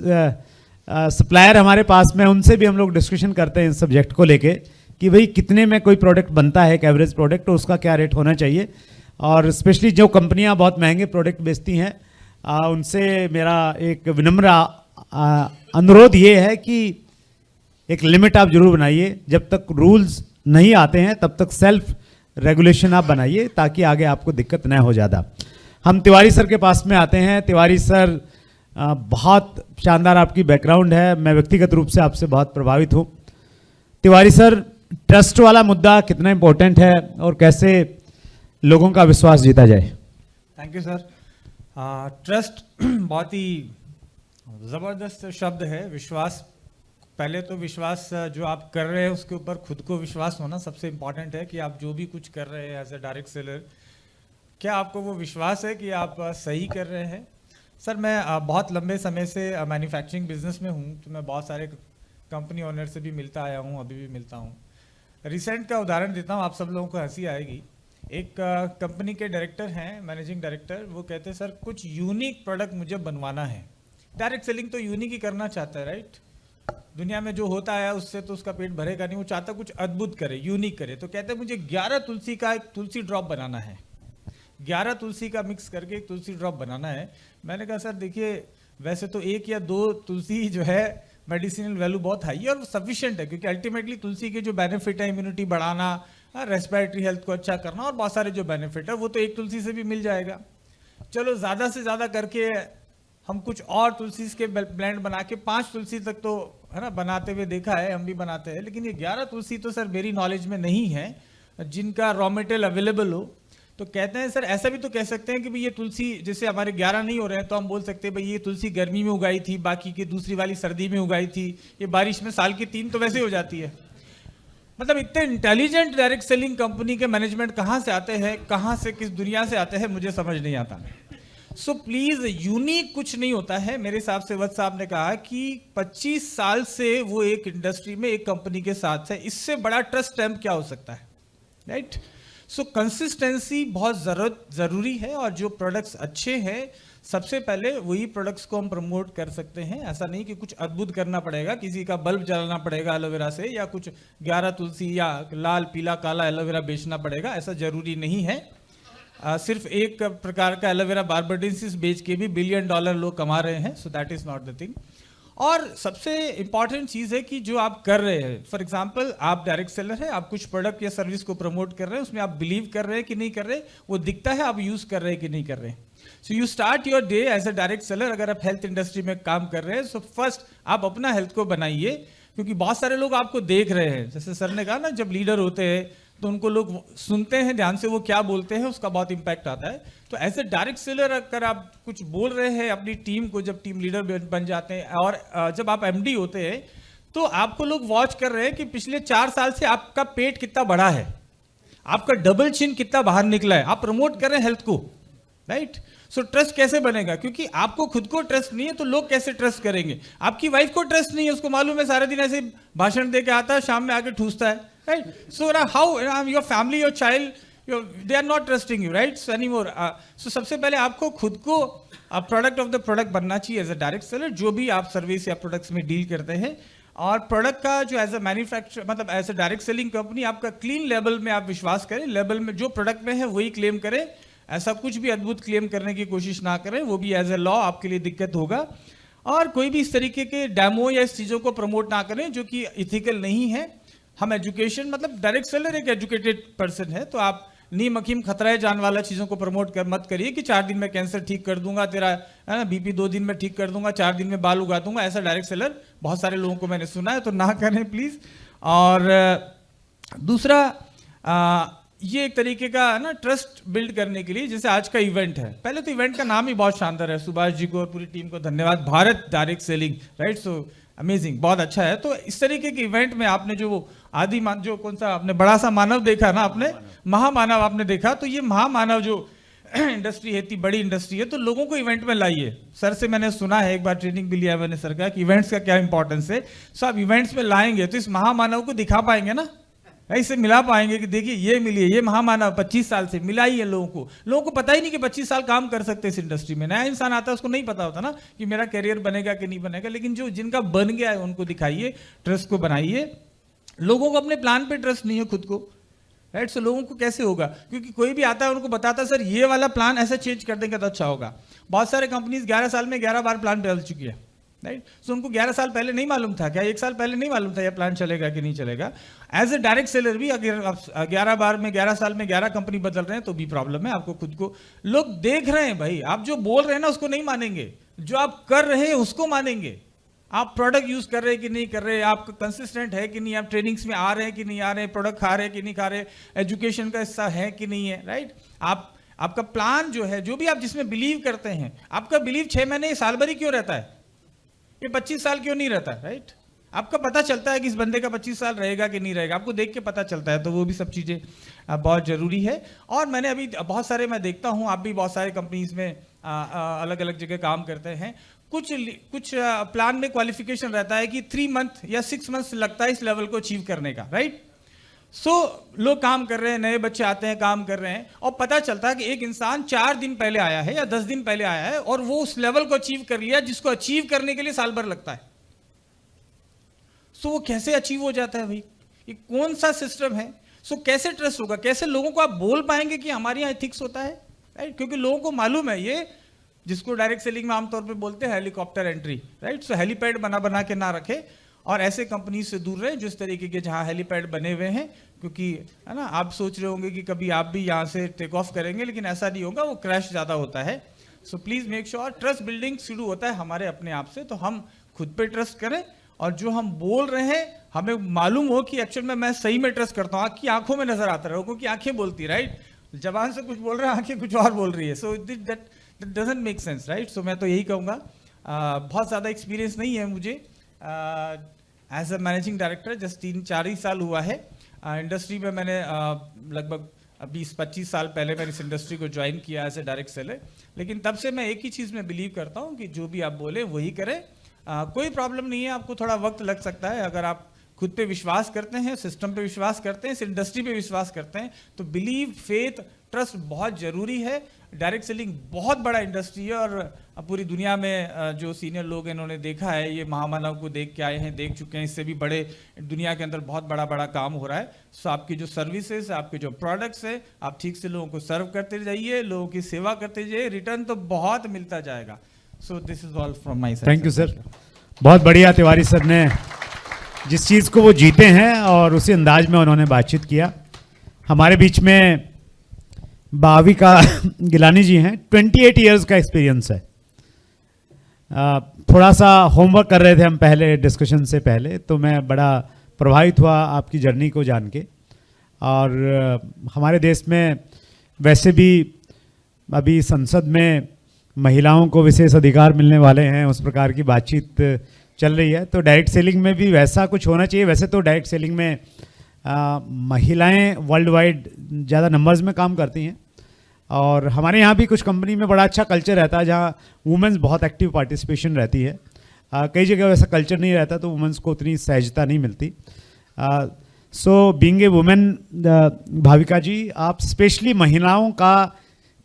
सप्लायर हमारे पास में, उनसे भी हम लोग डिस्कशन करते हैं इस सब्जेक्ट को लेके कि भाई कितने में कोई प्रोडक्ट बनता है, एक एवरेज प्रोडक्ट, तो उसका क्या रेट होना चाहिए। और स्पेशली जो कंपनियां बहुत महंगे प्रोडक्ट बेचती हैं उनसे मेरा एक विनम्र अनुरोध ये है कि एक लिमिट आप जरूर बनाइए। जब तक रूल्स नहीं आते हैं तब तक सेल्फ रेगुलेशन आप बनाइए ताकि आगे आपको दिक्कत न हो ज़्यादा। हम तिवारी सर के पास में आते हैं। तिवारी सर बहुत शानदार आपकी बैकग्राउंड है, मैं व्यक्तिगत रूप से आपसे बहुत प्रभावित हूँ। तिवारी सर, ट्रस्ट वाला मुद्दा कितना इम्पोर्टेंट है और कैसे लोगों का विश्वास जीता जाए? Thank you sir. ट्रस्ट बहुत ही ज़बरदस्त शब्द है। विश्वास, पहले तो विश्वास जो आप कर रहे हैं उसके ऊपर खुद को विश्वास होना सबसे इम्पॉर्टेंट है कि आप जो भी कुछ कर रहे हैं एज ए डायरेक्ट सेलर, क्या आपको वो विश्वास है कि आप सही कर रहे हैं। सर मैं बहुत लंबे समय से मैन्युफैक्चरिंग बिजनेस में हूँ, तो मैं बहुत सारे कंपनी ओनर से भी मिलता आया हूँ, अभी भी मिलता हूँ। रिसेंट का उदाहरण देता हूँ, आप सब लोगों को हंसी आएगी एक कंपनी के डायरेक्टर हैं, मैनेजिंग डायरेक्टर, वो कहते हैं सर कुछ यूनिक प्रोडक्ट मुझे बनवाना है। डायरेक्ट सेलिंग तो यूनिक ही करना चाहता है, राइट? दुनिया में जो होता है उससे तो उसका पेट भरेगा नहीं, वो चाहता कुछ अद्भुत करे, यूनिक करे। तो कहते हैं मुझे 11 तुलसी का एक तुलसी ड्रॉप बनाना है, 11 तुलसी का मिक्स करके एक तुलसी ड्रॉप बनाना है। मैंने कहा सर देखिए, वैसे तो 1 या 2 तुलसी जो है मेडिसिनल वैल्यू बहुत हाई है और सफिशिएंट है, क्योंकि अल्टीमेटली तुलसी के जो बेनिफिट है, इम्यूनिटी बढ़ाना, रेस्पिरेटरी हेल्थ को अच्छा करना और बहुत सारे जो बेनिफिट है वो तो एक तुलसी से भी मिल जाएगा। चलो ज़्यादा से ज़्यादा करके हम कुछ और तुलसी के ब्लेंड बना के 5 तुलसी तक तो है ना बनाते हुए देखा है, हम भी बनाते हैं। लेकिन ये 11 तुलसी तो सर मेरी नॉलेज में नहीं है जिनका रॉ मटेरियल अवेलेबल हो। तो कहते हैं सर ऐसा भी तो कह सकते हैं कि भाई ये तुलसी जैसे हमारे 11 नहीं हो रहे हैं तो हम बोल सकते हैं भाई ये तुलसी गर्मी में उगाई थी, बाकी की दूसरी वाली सर्दी में उगाई थी, ये बारिश में साल की 3 तो वैसे हो जाती है। मतलब इतने इंटेलिजेंट डायरेक्ट सेलिंग कंपनी के मैनेजमेंट कहाँ से आते हैं, कहाँ से किस दुनिया से आते हैं, मुझे समझ नहीं आता। सो प्लीज यूनिक कुछ नहीं होता है। मेरे हिसाब से वत्स साहब ने कहा कि 25 साल से वो एक इंडस्ट्री में एक कंपनी के साथ है, इससे बड़ा ट्रस्ट स्टैम्प क्या हो सकता है, राइट? सो कंसिस्टेंसी बहुत जरूरी है और जो प्रोडक्ट्स अच्छे हैं सबसे पहले वही प्रोडक्ट्स को हम प्रमोट कर सकते हैं। ऐसा नहीं कि कुछ अद्भुत करना पड़ेगा, किसी का बल्ब जलाना पड़ेगा एलोवेरा से, या कुछ 11 तुलसी या लाल पीला काला एलोवेरा बेचना पड़ेगा, ऐसा जरूरी नहीं है। सिर्फ एक प्रकार का एलोवेरा बार्बाडेंसिस बेच के भी $1 बिलियन लोग कमा रहे हैं, सो that is not the thing. और सबसे इंपॉर्टेंट चीज़ है कि जो आप कर रहे हैं, फॉर एग्जांपल आप डायरेक्ट सेलर है, आप कुछ प्रोडक्ट या सर्विस को प्रमोट कर रहे हैं, उसमें आप बिलीव कर रहे हैं कि नहीं कर रहे, वो दिखता है आप यूज़ कर रहे हैं कि नहीं कर रहे हैं। So you start your day as a direct seller. अगर आप हेल्थ इंडस्ट्री में काम कर रहे हैं सो फर्स्ट आप अपना हेल्थ को बनाइए, क्योंकि बहुत सारे लोग आपको देख रहे हैं। जैसे सर ने कहा ना, जब लीडर होते हैं तो उनको लोग सुनते हैं ध्यान से, वो क्या बोलते हैं उसका बहुत इंपैक्ट आता है। तो एज ए डायरेक्ट सेलर अगर आप कुछ बोल रहे हैं अपनी टीम को, जब टीम लीडर बन जाते हैं और जब आप एमडी होते हैं तो आपको लोग वॉच कर रहे हैं कि पिछले 4 साल से आपका पेट कितना बढ़ा है, आपका डबल चिन कितना बाहर निकला है, आप प्रमोट कर रहे हैं हेल्थ को, राइट? सो ट्रस्ट कैसे बनेगा? क्योंकि आपको खुद को ट्रस्ट नहीं है तो लोग कैसे ट्रस्ट करेंगे? आपकी वाइफ को ट्रस्ट नहीं है, उसको मालूम है सारे दिन ऐसे भाषण दे के आता है, शाम में आके ठूसता है, right? So how your family, your child, they are not trusting you, right? So anymore. So सबसे पहले आपको खुद को प्रोडक्ट ऑफ द प्रोडक्ट बनना चाहिए एज अ डायरेक्ट सेलर, जो भी आप सर्विस या प्रोडक्ट्स में डील करते हैं। और प्रोडक्ट का जो एज अ मैन्युफैक्चर, मतलब as a direct selling company, आपका क्लीन लेवल में आप विश्वास करें, लेवल में जो प्रोडक्ट में है वही क्लेम करें, ऐसा कुछ भी अद्भुत क्लेम करने की कोशिश ना करें, वो भी एज ए लॉ आपके लिए दिक्कत होगा। और कोई भी इस तरीके के डेमो या इस चीज़ों को प्रमोट ना करें जो कि इथिकल नहीं है। हम एजुकेशन, मतलब डायरेक्ट सेलर एक एजुकेटेड पर्सन है, तो आप नीम हकीम खतरा जान वाला चीज़ों को प्रमोट मत करिए कि 4 दिन में कैंसर ठीक कर दूंगा, तेरा है ना बीपी 2 दिन में ठीक कर दूंगा, 4 दिन में बाल उगा दूंगा। ऐसा डायरेक्ट सेलर बहुत सारे लोगों को मैंने सुना है, तो ना करें प्लीज़। और दूसरा ये एक तरीके का ना ट्रस्ट बिल्ड करने के लिए, जैसे आज का इवेंट है, पहले तो इवेंट का नाम ही बहुत शानदार है, सुभाष जी को और पूरी टीम को धन्यवाद, Bharat direct selling, right? So amazing, बहुत अच्छा है। तो इस तरीके के इवेंट में आपने जो वो जो कौन सा आपने बड़ा सा मानव देखा ना, आपने महामानव आपने देखा, तो ये महामानव जो इंडस्ट्री है, इतनी बड़ी इंडस्ट्री है, तो लोगों को इवेंट में लाइए। सर से मैंने सुना है, एक बार ट्रेनिंग भी लिया मैंने सर का, कि इवेंट्स का क्या इंपॉर्टेंस है। सो आप इवेंट्स में लाएंगे तो इस महामानव को दिखा पाएंगे ना, ऐसे मिला पाएंगे कि देखिए ये मिलिए, ये महामानव 25 साल से मिला ही है लोगों को पता ही नहीं कि 25 साल काम कर सकते इस इंडस्ट्री में। नया इंसान आता है उसको नहीं पता होता ना कि मेरा करियर बनेगा कि नहीं बनेगा, लेकिन जो जिनका बन गया है उनको दिखाइए, ट्रस्ट को बनाइए। लोगों को अपने प्लान पे ट्रस्ट नहीं है खुद को, राइट? सो लोगों को कैसे होगा? क्योंकि कोई भी आता है उनको बताता है सर ये वाला प्लान ऐसा चेंज कर देंगे तो अच्छा होगा। बहुत सारे कंपनीज 11 साल में 11 बार प्लान बदल चुकी है, राइट? सो उनको 11 साल पहले नहीं मालूम था क्या, 1 साल पहले नहीं मालूम था यह प्लान चलेगा कि नहीं चलेगा। एज ए डायरेक्ट सेलर भी अगर आप 11 बार में 11 साल में 11 कंपनी बदल रहे हैं तो भी प्रॉब्लम है। आपको खुद को लोग देख रहे हैं भाई, आप जो बोल रहे हैं ना उसको नहीं मानेंगे, जो आप कर रहे हैं उसको मानेंगे। आप प्रोडक्ट यूज कर रहे हैं कि नहीं कर रहे, आप कंसिस्टेंट है कि नहीं, आप ट्रेनिंग्स में आ रहे हैं कि नहीं आ रहे, प्रोडक्ट खा रहे हैं कि नहीं खा रहे, एजुकेशन का हिस्सा है कि नहीं है, राइट? आपका प्लान जो है, जो भी आप जिसमें बिलीव करते हैं, आपका बिलीव 6 महीने साल भर ही क्यों रहता है, ये 25 साल क्यों नहीं रहता, राइट? आपका पता चलता है कि इस बंदे का 25 साल रहेगा कि नहीं रहेगा, आपको देख के पता चलता है। तो वो भी सब चीज़ें बहुत ज़रूरी है। और मैंने अभी बहुत सारे, मैं देखता हूँ आप भी बहुत सारे कंपनीज में अलग अलग जगह काम करते हैं, कुछ प्लान में क्वालिफिकेशन रहता है कि 3 मंथ या 6 मंथ्स लगता है इस लेवल को अचीव करने का, राइट? लोग काम कर रहे हैं, नए बच्चे आते हैं, काम कर रहे हैं, और पता चलता है कि एक इंसान 4 दिन पहले आया है या 10 दिन पहले आया है और वो उस लेवल को अचीव कर लिया जिसको अचीव करने के लिए साल भर लगता है। वो कैसे अचीव हो जाता है भाई? ये कौन सा सिस्टम है? कैसे ट्रस्ट होगा? कैसे लोगों को आप बोल पाएंगे कि हमारे यहाँ एथिक्स होता है, राइट? क्योंकि लोगों को मालूम है ये, जिसको डायरेक्ट सेलिंग में आमतौर पे बोलते हैं हेलीकॉप्टर एंट्री, राइट? हेलीपैड बना के ना रखे और ऐसे कंपनी से दूर रहे जो इस तरीके के जहाँ हेलीपैड बने हुए हैं, क्योंकि है ना, आप सोच रहे होंगे कि कभी आप भी यहाँ से टेक ऑफ करेंगे, लेकिन ऐसा नहीं होगा, वो क्रैश ज़्यादा होता है। So please make sure trust building शुरू होता है हमारे अपने आप से, तो हम खुद पे ट्रस्ट करें और जो हम बोल रहे हैं हमें मालूम हो कि एक्चुअल में मैं सही में ट्रस्ट करता हूँ। आपकी आंखों में नजर आता रहो, क्योंकि आंखें बोलती, राइट? जबान से कुछ बोल रहा है, आंखें कुछ और बोल रही है। So that doesn't make sense, right? So मैं तो यही कहूँगा, बहुत ज़्यादा एक्सपीरियंस नहीं है मुझे as a managing director, just 3-4 ही साल हुआ है इंडस्ट्री में। मैंने लगभग 20-25 साल पहले मैंने इस इंडस्ट्री को ज्वाइन किया एज ए डायरेक्ट सेलर, लेकिन तब से मैं एक ही चीज़ में बिलीव करता हूँ कि जो भी आप बोले वही करें। कोई प्रॉब्लम नहीं है, आपको थोड़ा वक्त लग सकता है, अगर आप खुद पे विश्वास करते हैं, सिस्टम पे विश्वास करते हैं, इस इंडस्ट्री पे विश्वास करते हैं, तो बिलीव, फेथ, ट्रस्ट बहुत ज़रूरी है। डायरेक्ट सेलिंग बहुत बड़ा इंडस्ट्री है और पूरी दुनिया में जो सीनियर लोग हैं इन्होंने देखा है, ये महामानव को देख के आए हैं, देख चुके हैं, इससे भी बड़े दुनिया के अंदर बहुत बड़ा काम हो रहा है। सो आपकी जो सर्विसेज, आपके जो प्रोडक्ट्स है, आप ठीक से लोगों को सर्व करते जाइए, लोगों की सेवा करते जाइए, रिटर्न तो बहुत मिलता जाएगा। सो this is all from my side. Thank you sir, बहुत बढ़िया। तिवारी सर ने जिस चीज़ को वो जीते हैं और उसी अंदाज में उन्होंने बातचीत किया। हमारे बीच में भाविका गिलानी जी हैं, 28 इयर्स का एक्सपीरियंस है। थोड़ा सा होमवर्क कर रहे थे हम पहले डिस्कशन से पहले, तो मैं बड़ा प्रभावित हुआ आपकी जर्नी को जान के। और हमारे देश में वैसे भी अभी संसद में महिलाओं को विशेष अधिकार मिलने वाले हैं, उस प्रकार की बातचीत चल रही है, तो डायरेक्ट सेलिंग में भी वैसा कुछ होना चाहिए। वैसे तो डायरेक्ट सेलिंग में महिलाएं वर्ल्ड वाइड ज़्यादा नंबर्स में काम करती हैं और हमारे यहाँ भी कुछ कंपनी में बड़ा अच्छा कल्चर रहता है जहाँ वुमेन्स बहुत एक्टिव पार्टिसिपेशन रहती है। कई जगह वैसा कल्चर नहीं रहता तो वुमेन्स को उतनी सहजता नहीं मिलती। So being a women, Bhavika ji, आप स्पेशली महिलाओं का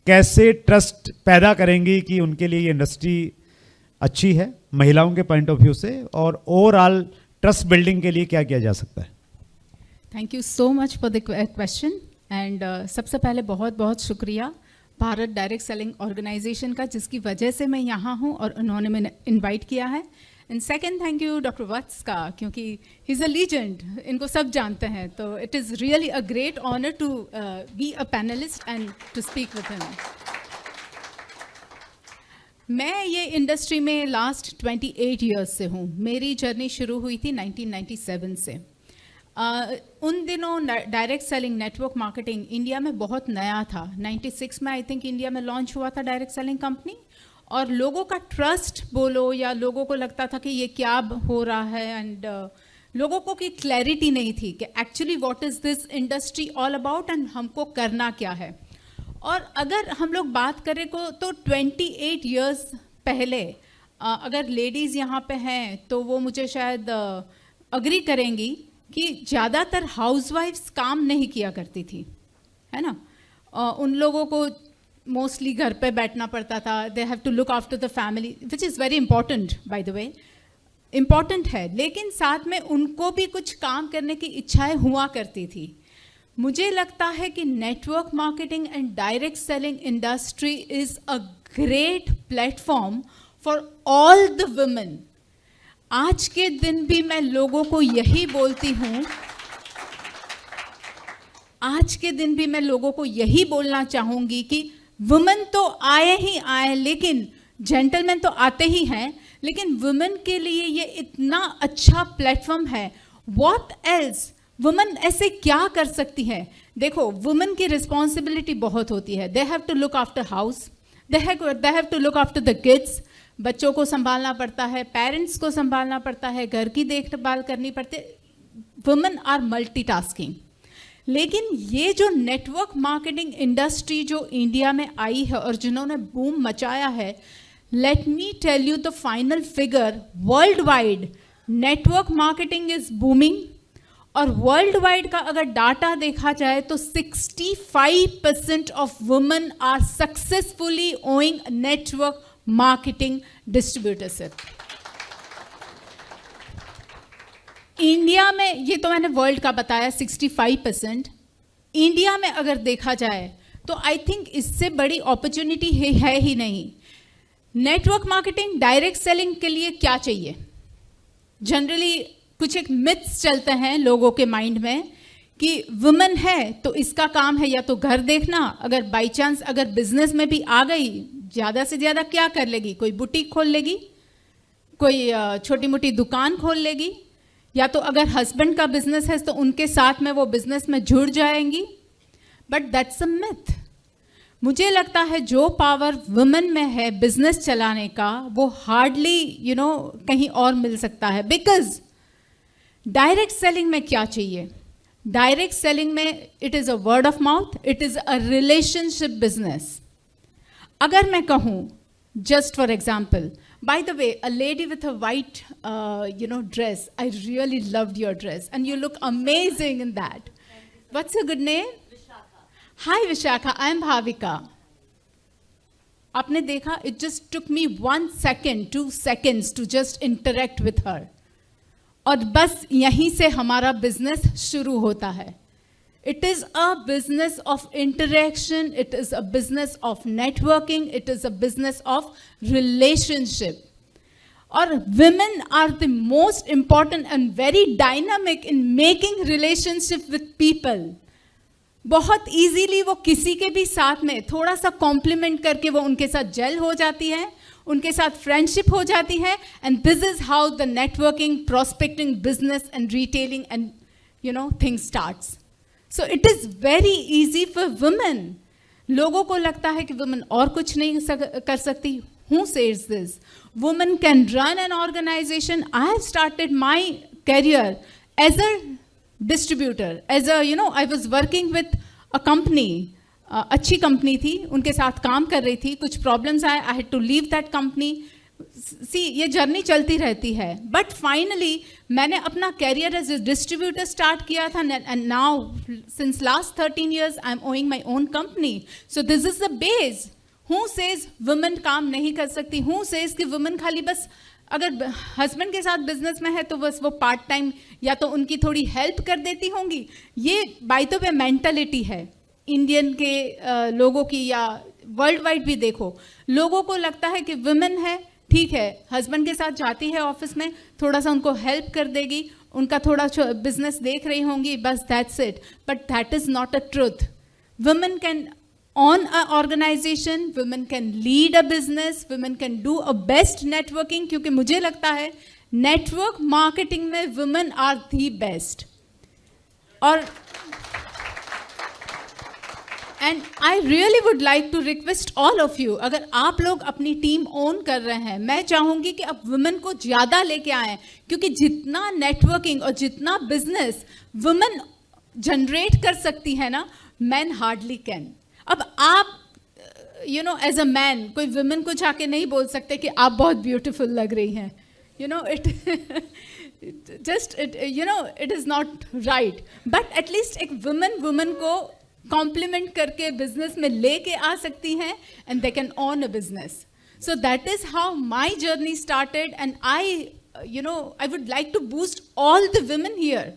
कैसे ट्रस्ट पैदा करेंगी कि उनके लिए ये इंडस्ट्री अच्छी है महिलाओं के पॉइंट ऑफ व्यू से, और ओवरऑल ट्रस्ट बिल्डिंग के लिए क्या किया जा सकता है? Thank you so much for the question and सबसे पहले बहुत बहुत शुक्रिया भारत डायरेक्ट सेलिंग ऑर्गेनाइजेशन का, जिसकी वजह से मैं यहाँ हूँ और उन्होंने मैंने इनवाइट किया है। And second thank you doctor Vats का, क्योंकि ही इज़ अ लीजेंड, इनको सब जानते हैं, तो it is really a great honour to be a panellist and to speak with him. मैं ये इंडस्ट्री में लास्ट 28 इयर्स से हूँ। मेरी जर्नी शुरू हुई थी 1997 से। उन दिनों direct selling, network marketing India में बहुत नया था। 96 में आई थिंक इंडिया में लॉन्च हुआ था डायरेक्ट सेलिंग कंपनी, और लोगों का ट्रस्ट बोलो या लोगों को लगता था कि ये क्या हो रहा है, एंड लोगों को की क्लैरिटी नहीं थी कि actually what is this industry all about and हमको करना क्या है। और अगर हम लोग बात करें को तो 28 इयर्स पहले, अगर लेडीज़ यहाँ पे हैं तो वो मुझे शायद अग्री करेंगी कि ज़्यादातर हाउसवाइफ्स काम नहीं किया करती थी, है ना। उन लोगों को मोस्टली घर पे बैठना पड़ता था। They have to look after the family, which is very important, by the way, important है, लेकिन साथ में उनको भी कुछ काम करने की इच्छाएं हुआ करती थी। मुझे लगता है कि network marketing and direct selling industry is a great platform for all the women. आज के दिन भी मैं लोगों को यही बोलती हूँ, आज के दिन भी मैं लोगों को यही बोलना चाहूँगी कि वुमेन तो आए ही आए, लेकिन जेंटलमैन तो आते ही हैं, लेकिन वुमेन के लिए ये इतना अच्छा प्लेटफॉर्म है। व्हाट एल्स वुमेन ऐसे क्या कर सकती है? देखो, वुमेन की रिस्पॉन्सिबिलिटी बहुत होती है। They have to look after house, they have to look after the kids, बच्चों को संभालना पड़ता है, पेरेंट्स को संभालना पड़ता है, घर की देखभाल करनी पड़ती है। Women are multitasking. लेकिन ये जो नेटवर्क मार्केटिंग इंडस्ट्री जो इंडिया में आई है और जिन्होंने बूम मचाया है, let me tell you the final figure, worldwide network marketing is booming और वर्ल्ड वाइड का अगर डाटा देखा जाए तो 65% of women are successfully owning network marketing distributorship. India में, ये तो मैंने वर्ल्ड का बताया 65%, इंडिया में अगर देखा जाए तो आई थिंक इससे बड़ी अपॉर्चुनिटी है ही नहीं। नेटवर्क मार्केटिंग, डायरेक्ट सेलिंग के लिए क्या चाहिए? जनरली कुछ एक मिथ्स चलते हैं लोगों के माइंड में कि वुमेन है तो इसका काम है या तो घर देखना, अगर बाई चांस अगर बिजनेस में भी आ गई ज़्यादा से ज़्यादा क्या कर लेगी? कोई बुटीक खोल लेगी, कोई छोटी मोटी दुकान खोल लेगी, या तो अगर हस्बैंड का बिजनेस है तो उनके साथ में वो बिजनेस में जुड़ जाएंगी। But that's a myth. मुझे लगता है जो पावर वुमेन में है बिजनेस चलाने का, वो हार्डली कहीं और मिल सकता है। बिकॉज डायरेक्ट सेलिंग में क्या चाहिए? डायरेक्ट सेलिंग में it is a word of mouth, it is a relationship business. अगर मैं कहूँ, just for example, by the way, a lady with a white dress, I really loved your dress and you look amazing in that. What's your good name? Vishakha. Hi Vishakha, I am Bhavika. आपने देखा, it just took me 1 second, 2 seconds to just interact with her, और बस यहीं से हमारा business शुरू होता है। It is a business of interaction, it is a business of networking, it is a business of relationship. और women are the most important and very dynamic in making relationship with people. बहुत easily वो किसी के भी साथ में थोड़ा सा compliment करके वो उनके साथ जेल हो जाती है, उनके साथ फ्रेंडशिप हो जाती है, and this is how the networking, prospecting, business and retailing and things starts. So it is very easy for women. लोगों को लगता है कि women और कुछ नहीं कर सकती. Who says this? Women can run an organization. I have started my career as a distributor. I was working with a company. अच्छी कंपनी थी, उनके साथ काम कर रही थी, कुछ प्रॉब्लम्स आए, I had to leave that company. ये जर्नी चलती रहती है, बट फाइनली मैंने अपना career as a distributor start किया था, and now since last 13 years I am owning my own company. So this is the base. Who says women काम नहीं कर सकती? हु सेज कि वुमेन खाली बस अगर हस्बैंड के साथ बिजनेस में है तो बस वो पार्ट टाइम या तो उनकी थोड़ी हेल्प कर देती होंगी? ये बाय द वे मेंटालिटी है इंडियन के लोगों की, या वर्ल्ड वाइड भी देखो, लोगों को लगता है कि वुमेन है, ठीक है, हस्बैंड के साथ जाती है ऑफिस में, थोड़ा सा उनको हेल्प कर देगी, उनका थोड़ा बिजनेस देख रही होंगी, बस that's it. But that is not a truth. Women can own a organization, women can lead a business, women can do a best networking, क्योंकि मुझे लगता है नेटवर्क मार्केटिंग में women are the best. और and I really would like to request all of you, अगर आप लोग अपनी टीम ओन कर रहे हैं, मैं चाहूँगी कि अब वुमेन को ज़्यादा लेके आएँ, क्योंकि जितना नेटवर्किंग और जितना बिजनेस वुमेन जनरेट कर सकती है ना, मैन हार्डली कैन. अब आप एज अ मैन कोई वुमेन को जाके नहीं बोल सकते कि आप बहुत ब्यूटीफुल लग रही हैं, it is not right. But at least एक वुमेन को कॉम्प्लीमेंट करके बिजनेस में लेके आ सकती हैं, and they can own a business. So that is how my journey started, and I would like to boost all the women here.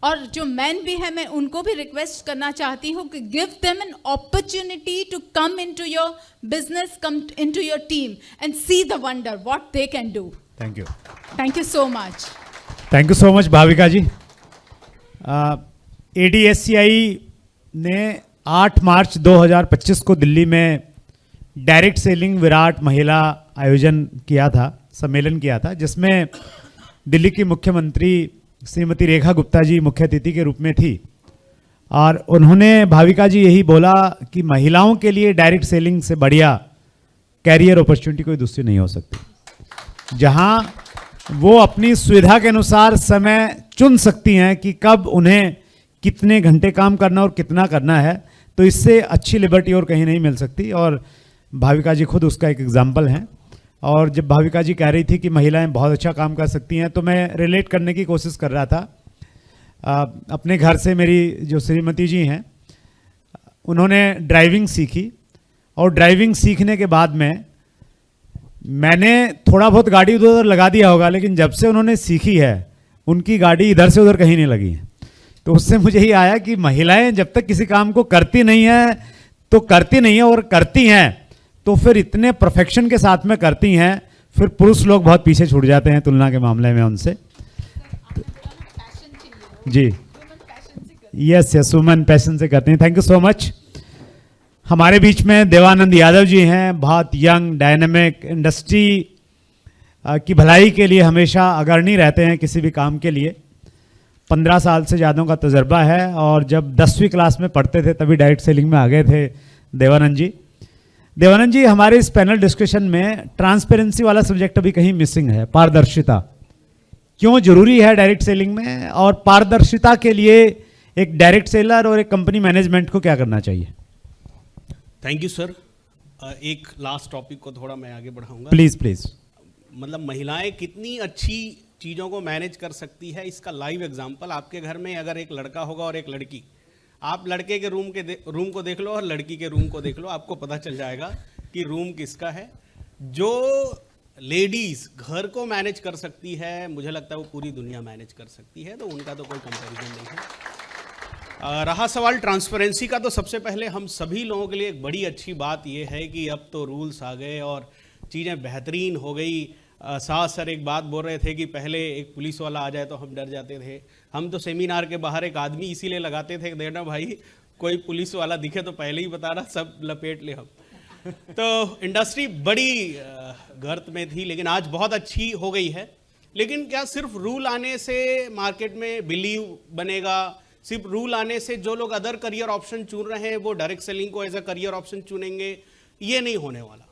और जो मैन भी हैं, मैं उनको भी रिक्वेस्ट करना चाहती हूँ कि give them an opportunity to come into your business, come into your team and see the wonder what they can do. Thank you. Thank you so much. Thank you so much Bhavika ji. ADSCI ने 8 मार्च 2025 को दिल्ली में direct selling Virat महिला आयोजन किया था, सम्मेलन किया था, जिसमें दिल्ली की मुख्यमंत्री श्रीमती रेखा गुप्ता जी मुख्य अतिथि के रूप में थी. और उन्होंने, भाविका जी, यही बोला कि महिलाओं के लिए डायरेक्ट सेलिंग से बढ़िया कैरियर अपॉर्चुनिटी कोई दूसरी नहीं हो सकती, जहां वो अपनी सुविधा के अनुसार समय चुन सकती हैं कि कब उन्हें कितने घंटे काम करना और कितना करना है. तो इससे अच्छी लिबर्टी और कहीं नहीं मिल सकती, और भाविका जी खुद उसका एक एग्जाम्पल हैं. और जब भाविका जी कह रही थी कि महिलाएं बहुत अच्छा काम कर सकती हैं, तो मैं रिलेट करने की कोशिश कर रहा था. अपने घर से मेरी जो श्रीमती जी हैं उन्होंने ड्राइविंग सीखी, और ड्राइविंग सीखने के बाद में मैंने थोड़ा बहुत गाड़ी उधर उधर लगा दिया होगा, लेकिन जब से उन्होंने सीखी है उनकी गाड़ी इधर से उधर कहीं नहीं लगी है। तो उससे मुझे ये आया कि महिलाएं जब तक किसी काम को करती नहीं है तो करती नहीं है, और करती हैं तो फिर इतने परफेक्शन के साथ में करती हैं, फिर पुरुष लोग बहुत पीछे छूट जाते हैं तुलना के मामले में उनसे। जी यस यस, वुमेन पैशन से करती हैं। Thank you so much. हमारे बीच में देवानंद यादव जी हैं, बहुत यंग डायनेमिक, इंडस्ट्री की भलाई के लिए हमेशा अग्रणी रहते हैं किसी भी काम के लिए। 15 साल से ज़्यादा का तजर्बा है, और जब 10वीं क्लास में पढ़ते थे तभी डायरेक्ट सेलिंग में आ गए थे देवानंद जी। देवानंद जी, हमारे इस पैनल डिस्कशन में ट्रांसपेरेंसी वाला सब्जेक्ट अभी कहीं मिसिंग है, पारदर्शिता क्यों जरूरी है डायरेक्ट सेलिंग में, और पारदर्शिता के लिए एक डायरेक्ट सेलर और एक कंपनी मैनेजमेंट को क्या करना चाहिए? Thank you sir. एक लास्ट टॉपिक को थोड़ा मैं आगे बढ़ाऊंगा। Please please. मतलब महिलाएं कितनी अच्छी चीज़ों को मैनेज कर सकती है, इसका लाइव एग्जांपल आपके घर में अगर एक लड़का होगा और एक लड़की, आप लड़के के रूम को देख लो और लड़की के रूम को देख लो, आपको पता चल जाएगा कि रूम किसका है। जो लेडीज घर को मैनेज कर सकती है, मुझे लगता है वो पूरी दुनिया मैनेज कर सकती है, तो उनका तो कोई कंपैरिजन नहीं है। रहा सवाल ट्रांसपेरेंसी का, तो सबसे पहले हम सभी लोगों के लिए एक बड़ी अच्छी बात यह है कि अब तो रूल्स आ गए और चीज़ें बेहतरीन हो गई। साहस सर एक बात बोल रहे थे कि पहले एक पुलिस वाला आ जाए तो हम डर जाते थे। हम तो सेमिनार के बाहर एक आदमी इसीलिए लगाते थे, देखना भाई कोई पुलिस वाला दिखे तो पहले ही बता रहा, सब लपेट ले हम। तो इंडस्ट्री बड़ी गर्त में थी, लेकिन आज बहुत अच्छी हो गई है। लेकिन क्या सिर्फ रूल आने से मार्केट में बिलीव बनेगा? सिर्फ रूल आने से जो लोग अदर करियर ऑप्शन चुन रहे हैं वो डायरेक्ट सेलिंग को एज अ करियर ऑप्शन चुनेंगे? ये नहीं होने वाला।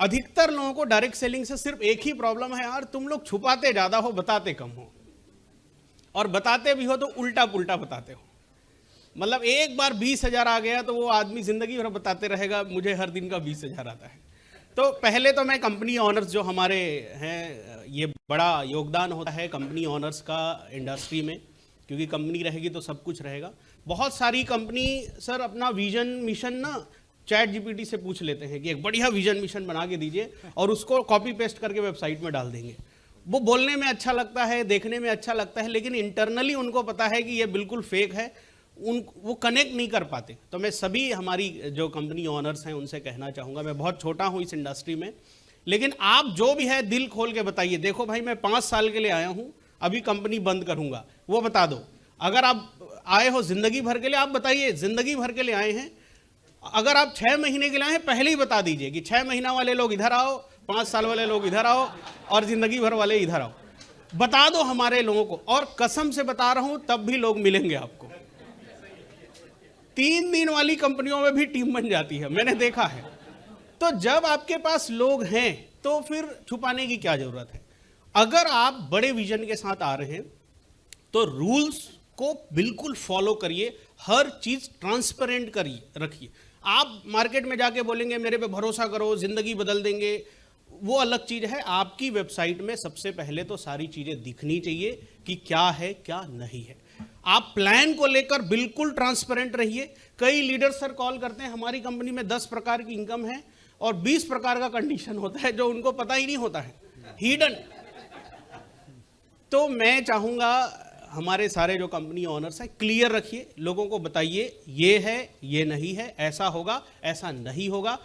अधिकतर लोगों को डायरेक्ट सेलिंग से सिर्फ एक ही प्रॉब्लम है, यार तुम लोग छुपाते ज्यादा हो, बताते कम हो, और बताते भी हो तो उल्टा पुल्टा बताते हो। मतलब एक बार 20,000 आ गया तो वो आदमी जिंदगी भर बताते रहेगा मुझे हर दिन का 20,000 आता है। तो पहले तो मैं कंपनी ऑनर्स जो हमारे हैं, ये बड़ा योगदान होता है कंपनी ऑनर्स का इंडस्ट्री में, क्योंकि कंपनी रहेगी तो सब कुछ रहेगा। बहुत सारी कंपनी सर अपना विजन मिशन ना चैट जीपीटी से पूछ लेते हैं कि एक बढ़िया विजन मिशन बना के दीजिए, और उसको कॉपी पेस्ट करके वेबसाइट में डाल देंगे। वो बोलने में अच्छा लगता है, देखने में अच्छा लगता है, लेकिन इंटरनली उनको पता है कि ये बिल्कुल फेक है, वो कनेक्ट नहीं कर पाते। तो मैं सभी हमारी जो कंपनी ऑनर्स हैं उनसे कहना चाहूँगा, मैं बहुत छोटा हूँ इस इंडस्ट्री में, लेकिन आप जो भी है दिल खोल के बताइए। देखो भाई मैं 5 साल के लिए आया हूँ, अभी कंपनी बंद करूँगा, वो बता दो। अगर आप आए हो जिंदगी भर के लिए, आप बताइए जिंदगी भर के लिए आए हैं। अगर आप 6 महीने के लिए आए हैं, पहले ही बता दीजिए कि 6 महीना वाले लोग इधर आओ, 5 साल वाले लोग इधर आओ, और जिंदगी भर वाले इधर आओ। बता दो हमारे लोगों को, और कसम से बता रहा हूं तब भी लोग मिलेंगे आपको। 3 दिन वाली कंपनियों में भी टीम बन जाती है, मैंने देखा है। तो जब आपके पास लोग हैं तो फिर छुपाने की क्या जरूरत है? अगर आप बड़े विजन के साथ आ रहे हैं तो रूल्स को बिल्कुल फॉलो करिए, हर चीज ट्रांसपेरेंट करिए, रखिए। आप मार्केट में जाके बोलेंगे मेरे पे भरोसा करो जिंदगी बदल देंगे, वो अलग चीज है। आपकी वेबसाइट में सबसे पहले तो सारी चीजें दिखनी चाहिए कि क्या है क्या नहीं है। आप प्लान को लेकर बिल्कुल ट्रांसपेरेंट रहिए। कई लीडर सर कॉल करते हैं हमारी कंपनी में 10 प्रकार की इनकम है और 20 प्रकार का कंडीशन होता है जो उनको पता ही नहीं होता है, हिडन। तो मैं चाहूंगा हमारे सारे जो कंपनी ऑनर्स हैं क्लियर रखिए, लोगों को बताइए ये है ये नहीं है, ऐसा होगा ऐसा नहीं होगा।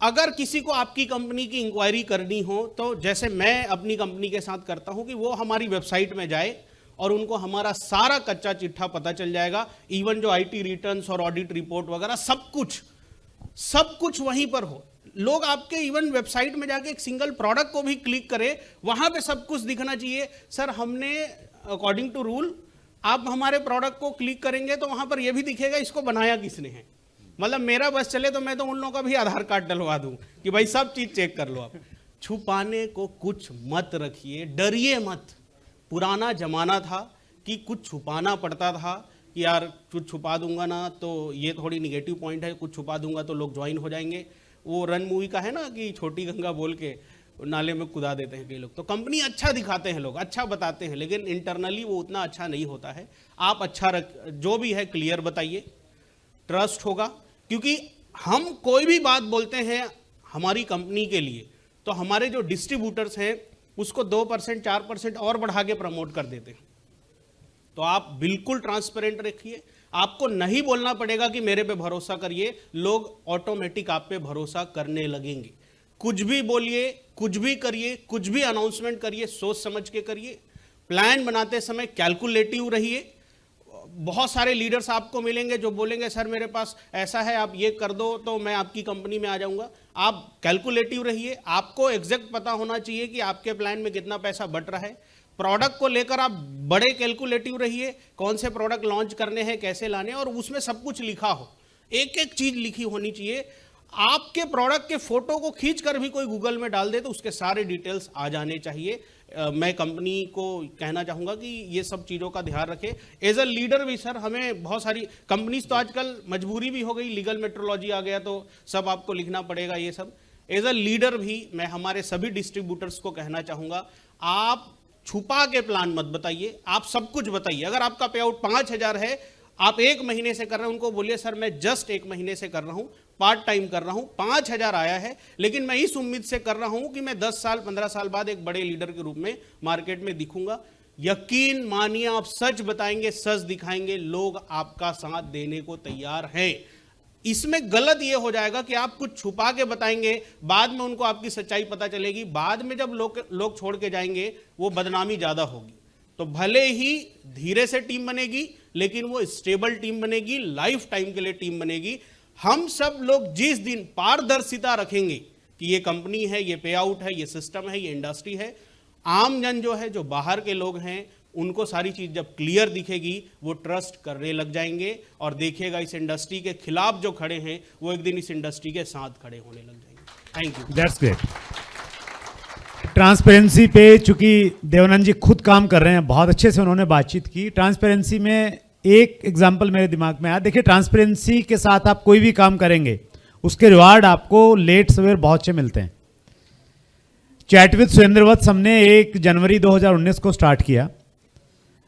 अगर किसी को आपकी कंपनी की इंक्वायरी करनी हो तो जैसे मैं अपनी कंपनी के साथ करता हूं कि वो हमारी वेबसाइट में जाए और उनको हमारा सारा कच्चा चिट्ठा पता चल जाएगा। इवन जो आईटी रिटर्न्स और ऑडिट रिपोर्ट वगैरह सब कुछ वहीं पर हो। लोग आपके इवन वेबसाइट में जाके एक सिंगल प्रोडक्ट को भी क्लिक करें, वहां पे सब कुछ दिखना चाहिए। सर हमने अकॉर्डिंग टू रूल, आप हमारे प्रोडक्ट को क्लिक करेंगे तो वहां पर यह भी दिखेगा इसको बनाया किसने है। मतलब मेरा बस चले तो मैं तो उन लोगों का भी आधार कार्ड डलवा दूं कि भाई सब चीज चेक कर लो। आप छुपाने को कुछ मत रखिए, डरिए मत। पुराना जमाना था कि कुछ छुपाना पड़ता था कि यार कुछ छुपा दूंगा ना तो ये थोड़ी निगेटिव पॉइंट है, कुछ छुपा दूंगा तो लोग ज्वाइन हो जाएंगे। वो रन मूवी का है ना कि छोटी गंगा बोल के नाले में कुदा देते हैं कई लोग। तो कंपनी अच्छा दिखाते हैं लोग, अच्छा बताते हैं, लेकिन इंटरनली वो उतना अच्छा नहीं होता है। आप अच्छा जो भी है क्लियर बताइए, ट्रस्ट होगा। क्योंकि हम कोई भी बात बोलते हैं हमारी कंपनी के लिए, तो हमारे जो डिस्ट्रीब्यूटर्स हैं उसको 2% 4% और बढ़ा के प्रमोट कर देते हैं। तो आप बिल्कुल ट्रांसपेरेंट रखिए, आपको नहीं बोलना पड़ेगा कि मेरे पे भरोसा करिए, लोग ऑटोमेटिक आप पे भरोसा करने लगेंगे। कुछ भी बोलिए, कुछ भी करिए, कुछ भी अनाउंसमेंट करिए, सोच समझ के करिए। प्लान बनाते समय कैलकुलेटिव रहिए। बहुत सारे लीडर्स आपको मिलेंगे जो बोलेंगे सर मेरे पास ऐसा है, आप ये कर दो तो मैं आपकी कंपनी में आ जाऊंगा। आप कैलकुलेटिव रहिए, आपको एग्जैक्ट पता होना चाहिए कि आपके प्लान में कितना पैसा बट रहा है। प्रोडक्ट को लेकर आप बड़े कैलकुलेटिव रहिए, कौन से प्रोडक्ट लॉन्च करने हैं, कैसे लाने हैं, और उसमें सब कुछ लिखा हो, एक एक चीज लिखी होनी चाहिए। आपके प्रोडक्ट के फोटो को खींच कर भी कोई गूगल में डाल दे तो उसके सारे डिटेल्स आ जाने चाहिए। मैं कंपनी को कहना चाहूंगा कि ये सब चीज़ों का ध्यान रखें। एज अ लीडर भी सर, हमें बहुत सारी कंपनीज तो आजकल मजबूरी भी हो गई, लीगल मेट्रोलॉजी आ गया तो सब आपको लिखना पड़ेगा ये सब। एज अ लीडर भी मैं हमारे सभी डिस्ट्रीब्यूटर्स को कहना चाहूँगा, आप छुपा के प्लान मत बताइए, आप सब कुछ बताइए। अगर आपका पे आउट 5,000 है, आप 1 महीने से कर रहे हैं, उनको बोलिए सर मैं जस्ट 1 महीने से कर रहा हूं, पार्ट टाइम कर रहा हूं, 5,000 आया है, लेकिन मैं इस उम्मीद से कर रहा हूं कि मैं 10 साल 15 साल बाद एक बड़े लीडर के रूप में मार्केट में दिखूंगा। यकीन मानिए, आप सच बताएंगे, सच दिखाएंगे, लोग आपका साथ देने को तैयार हैं। इसमें गलत यह हो जाएगा कि आप कुछ छुपा के बताएंगे, बाद में उनको आपकी सच्चाई पता चलेगी, बाद में जब लोग छोड़ के जाएंगे वो बदनामी ज्यादा होगी। तो भले ही धीरे से टीम बनेगी, लेकिन वो स्टेबल टीम बनेगी, लाइफ टाइम के लिए टीम बनेगी। हम सब लोग जिस दिन पारदर्शिता रखेंगे कि ये कंपनी है, ये पे आउट है, ये सिस्टम है, ये इंडस्ट्री है, आम जन जो है, जो बाहर के लोग हैं, उनको सारी चीज जब क्लियर दिखेगी वो ट्रस्ट करने लग जाएंगे और देखिएगा इस इंडस्ट्री के खिलाफ जो खड़े हैं वो एक दिन इस इंडस्ट्री के साथ खड़े होने लग जाएंगे। Thank you. That's great. Transparency पे चूंकि देवानंद जी खुद काम कर रहे हैं, बहुत अच्छे से उन्होंने बातचीत की। ट्रांसपेरेंसी में एक एग्जांपल मेरे दिमाग में आया। देखिए, ट्रांसपेरेंसी के साथ आप कोई भी काम करेंगे उसके रिवार्ड आपको लेट सवेर बहुत से मिलते हैं। चैट विद सुरेंद्र वत्स हमने 1 जनवरी 2019 को स्टार्ट किया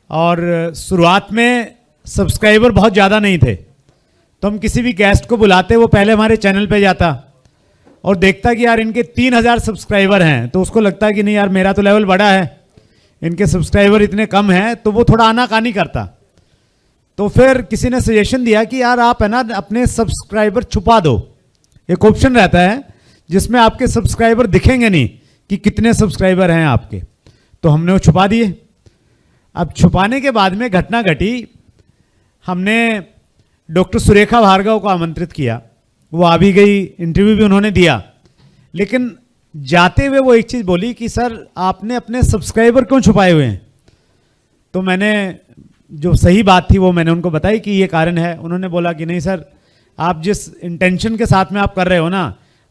और शुरुआत में सब्सक्राइबर बहुत ज़्यादा नहीं थे, तो हम किसी भी गेस्ट को बुलाते, वो पहले हमारे चैनल पे जाता और देखता कि यार इनके 3,000 सब्सक्राइबर हैं, तो उसको लगता कि नहीं यार मेरा तो लेवल बड़ा है, इनके सब्सक्राइबर इतने कम हैं, तो वो थोड़ा आनाकानी करता। तो फिर किसी ने सजेशन दिया कि यार आप है ना अपने सब्सक्राइबर छुपा दो। एक ऑप्शन रहता है जिसमें आपके सब्सक्राइबर दिखेंगे नहीं कि कितने सब्सक्राइबर हैं आपके, तो हमने वो छुपा दिए। अब छुपाने के बाद में घटना घटी, हमने डॉक्टर सुरेखा भार्गव को आमंत्रित किया, वो आ भी गई, इंटरव्यू भी उन्होंने दिया, लेकिन जाते हुए वो एक चीज़ बोली कि सर आपने अपने सब्सक्राइबर क्यों छुपाए हुए हैं। तो मैंने जो सही बात थी वो मैंने उनको बताई कि ये कारण है। उन्होंने बोला कि नहीं सर, आप जिस इंटेंशन के साथ में आप कर रहे हो ना,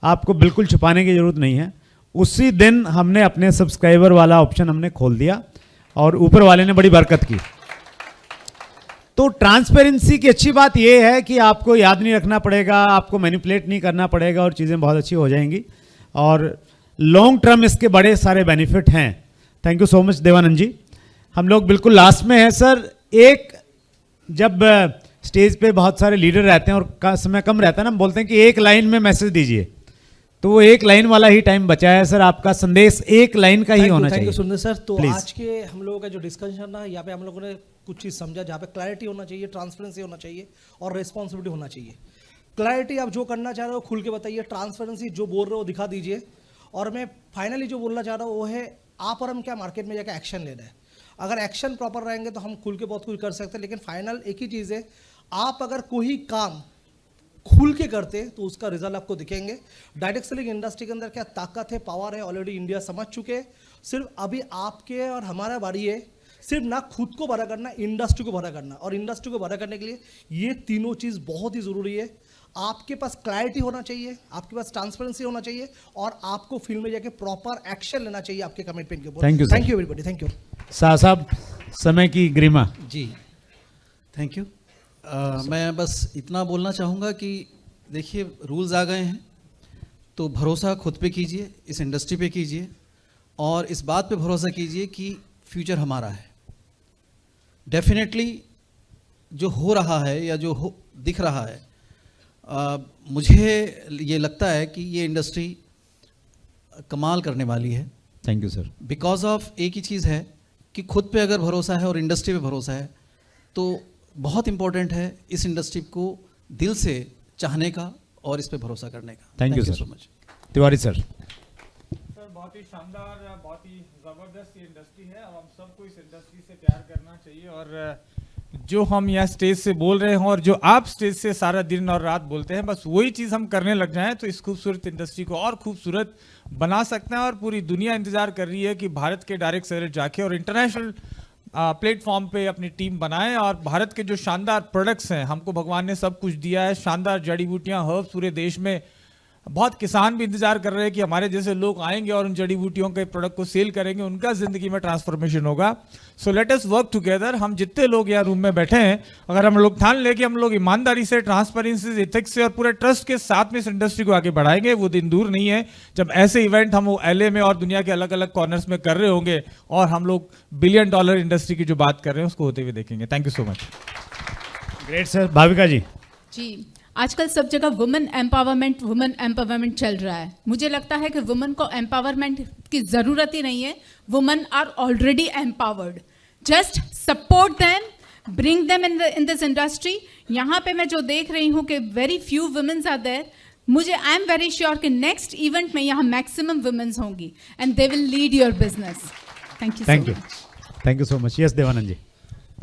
आपको बिल्कुल छुपाने की ज़रूरत नहीं है। उसी दिन हमने अपने सब्सक्राइबर वाला ऑप्शन हमने खोल दिया और ऊपर वाले ने बड़ी बरकत की। तो ट्रांसपेरेंसी की अच्छी बात यह है कि आपको याद नहीं रखना पड़ेगा, आपको मैनिपुलेट नहीं करना पड़ेगा और चीज़ें बहुत अच्छी हो जाएंगी और लॉन्ग टर्म इसके बड़े सारे बेनिफिट हैं। Thank you so much Devanand ji. हम लोग बिल्कुल लास्ट में हैं सर। एक जब स्टेज पे बहुत सारे लीडर रहते हैं और समय कम रहता है ना, हम बोलते हैं कि एक लाइन में मैसेज दीजिए, तो वो एक लाइन वाला ही टाइम बचा है सर। आपका संदेश एक लाइन का ही होना चाहिए। थैंक यू सुंदर सर। तो Please. आज के हम लोगों का जो डिस्कशन ना, यहाँ पे हम लोगों ने कुछ चीज़ समझा जहाँ पे क्लैरिटी होना चाहिए, ट्रांसपेरेंसी होना चाहिए और रिस्पॉन्सिबिलिटी होना चाहिए। क्लैरिटी, आप जो करना चाह रहे हो खुल के बताइए। ट्रांसपेरेंसी, जो बोल रहे हो दिखा दीजिए। और मैं फाइनली जो बोलना चाह रहा हूँ वो है, आप और हम क्या मार्केट में जाकर एक्शन लेना है। अगर एक्शन प्रॉपर रहेंगे तो हम खुल के बहुत कुछ कर सकते हैं, लेकिन फाइनल एक ही चीज़ है, आप अगर कोई काम खुल के करते तो उसका रिजल्ट आपको दिखेंगे। डायरेक्ट सेलिंग इंडस्ट्री के अंदर क्या ताकत है, पावर है, ऑलरेडी इंडिया समझ चुके हैं। सिर्फ अभी आपके और हमारा बारी है, सिर्फ ना खुद को बड़ा करना, इंडस्ट्री को बड़ा करना। और इंडस्ट्री को बड़ा करने के लिए ये तीनों चीज़ बहुत ही ज़रूरी है। आपके पास क्लैरिटी होना चाहिए, आपके पास ट्रांसपेरेंसी होना चाहिए और आपको फील्ड में जाके प्रॉपर एक्शन लेना चाहिए आपके कमिटमेंट के ऊपर। Thank you everybody, thank you. Shah साहब, समय की गरिमा। जी थैंक यू। मैं बस इतना बोलना चाहूँगा कि देखिए रूल्स आ गए हैं तो भरोसा खुद पे कीजिए, इस इंडस्ट्री पे कीजिए, और इस बात पे भरोसा कीजिए कि फ्यूचर हमारा है। डेफिनेटली जो हो रहा है या जो दिख रहा है, मुझे ये लगता है कि ये इंडस्ट्री कमाल करने वाली है। Thank you sir. Because of एक ही चीज़ है कि खुद पे अगर भरोसा है और इंडस्ट्री पे भरोसा है, तो बहुत इंपॉर्टेंट है इस इंडस्ट्री को दिल से चाहने का और इस पे भरोसा करने का। Thank you so sir. Much. Tiwari sir. Sir बहुत ही शानदार, बहुत ही ज़बरदस्त ये इंडस्ट्री है। अब हम सबको इस इंडस्ट्री से प्यार करना चाहिए, और जो हम यहाँ स्टेज से बोल रहे हैं और जो आप स्टेज से सारा दिन और रात बोलते हैं, बस वही चीज़ हम करने लग जाएं तो इस खूबसूरत इंडस्ट्री को और खूबसूरत बना सकते हैं। और पूरी दुनिया इंतजार कर रही है कि भारत के डायरेक्ट सेलर जाके और इंटरनेशनल प्लेटफॉर्म पे अपनी टीम बनाएं, और भारत के जो शानदार प्रोडक्ट्स हैं, हमको भगवान ने सब कुछ दिया है, शानदार जड़ी बूटियाँ, हर्ब्स पूरे देश में। बहुत किसान भी इंतजार कर रहे हैं कि हमारे जैसे लोग आएंगे और उन जड़ी बूटियों के प्रोडक्ट को सेल करेंगे, उनका जिंदगी में ट्रांसफॉर्मेशन होगा। So let us work together. हम जितने लोग यहाँ रूम में बैठे हैं, अगर हम लोग ठान लेके हम लोग ईमानदारी से, ट्रांसपेरेंसी, एथिक्स से और पूरे ट्रस्ट के साथ में इस इंडस्ट्री को आगे बढ़ाएंगे, वो दिन दूर नहीं है जब ऐसे इवेंट हम LA में और दुनिया के अलग अलग कॉर्नर्स में कर रहे होंगे और हम लोग $1 बिलियन इंडस्ट्री की जो बात कर रहे हैं उसको होते हुए देखेंगे। Thank you so much. Great sir. Bhavika ji. जी, आजकल सब जगह वुमेन एम्पावरमेंट चल रहा है। मुझे लगता है कि वुमेन को एम्पावरमेंट की ज़रूरत ही नहीं है। Women are already empowered. Just support them, bring them in this industry. यहाँ पे मैं जो देख रही हूँ कि very few womens are there. मुझे आई एम वेरी श्योर कि नेक्स्ट इवेंट में यहाँ मैक्सिमम वुमेन्स होंगी and they will lead your business. Thank you. Thank you so much. Yes Devanand ji.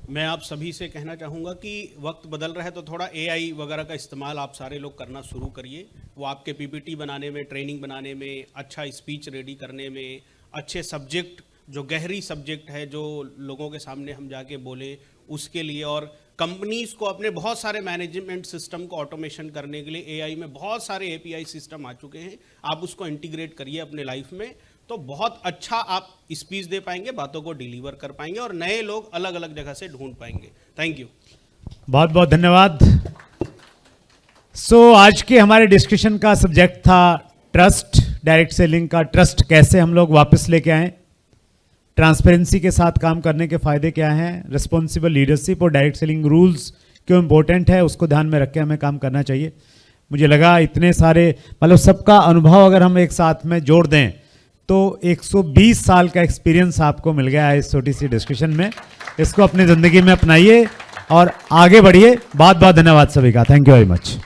मैं आप सभी से कहना चाहूँगा कि वक्त बदल रहा है तो थोड़ा AI वगैरह का इस्तेमाल आप सारे लोग करना शुरू करिए। वो आपके PPT बनाने में, ट्रेनिंग बनाने में, अच्छा स्पीच रेडी करने में, अच्छे सब्जेक्ट, जो गहरी सब्जेक्ट है जो लोगों के सामने हम जाके बोले, उसके लिए। और कंपनीज़ को अपने बहुत सारे मैनेजमेंट सिस्टम को ऑटोमेशन करने के लिए AI में बहुत सारे API सिस्टम आ चुके हैं। आप उसको इंटीग्रेट करिए अपने लाइफ में, तो बहुत अच्छा आप स्पीच दे पाएंगे, बातों को डिलीवर कर पाएंगे और नए लोग अलग अलग जगह से ढूंढ पाएंगे। Thank you. बहुत बहुत धन्यवाद। सो आज के हमारे डिस्कशन का सब्जेक्ट था ट्रस्ट, डायरेक्ट सेलिंग का ट्रस्ट कैसे हम लोग वापस लेके आएं, ट्रांसपेरेंसी के साथ काम करने के फायदे क्या हैं, रिस्पॉन्सिबल लीडरशिप और डायरेक्ट सेलिंग रूल्स क्यों इंपॉर्टेंट है, उसको ध्यान में रख के हमें काम करना चाहिए। मुझे लगा इतने सारे, मतलब सबका अनुभव अगर हम एक साथ में जोड़ दें तो 120 साल का एक्सपीरियंस आपको मिल गया है इस छोटी सी डिस्कशन में। इसको अपनी ज़िंदगी में अपनाइए और आगे बढ़िए। बहुत बहुत धन्यवाद सभी का। Thank you very much.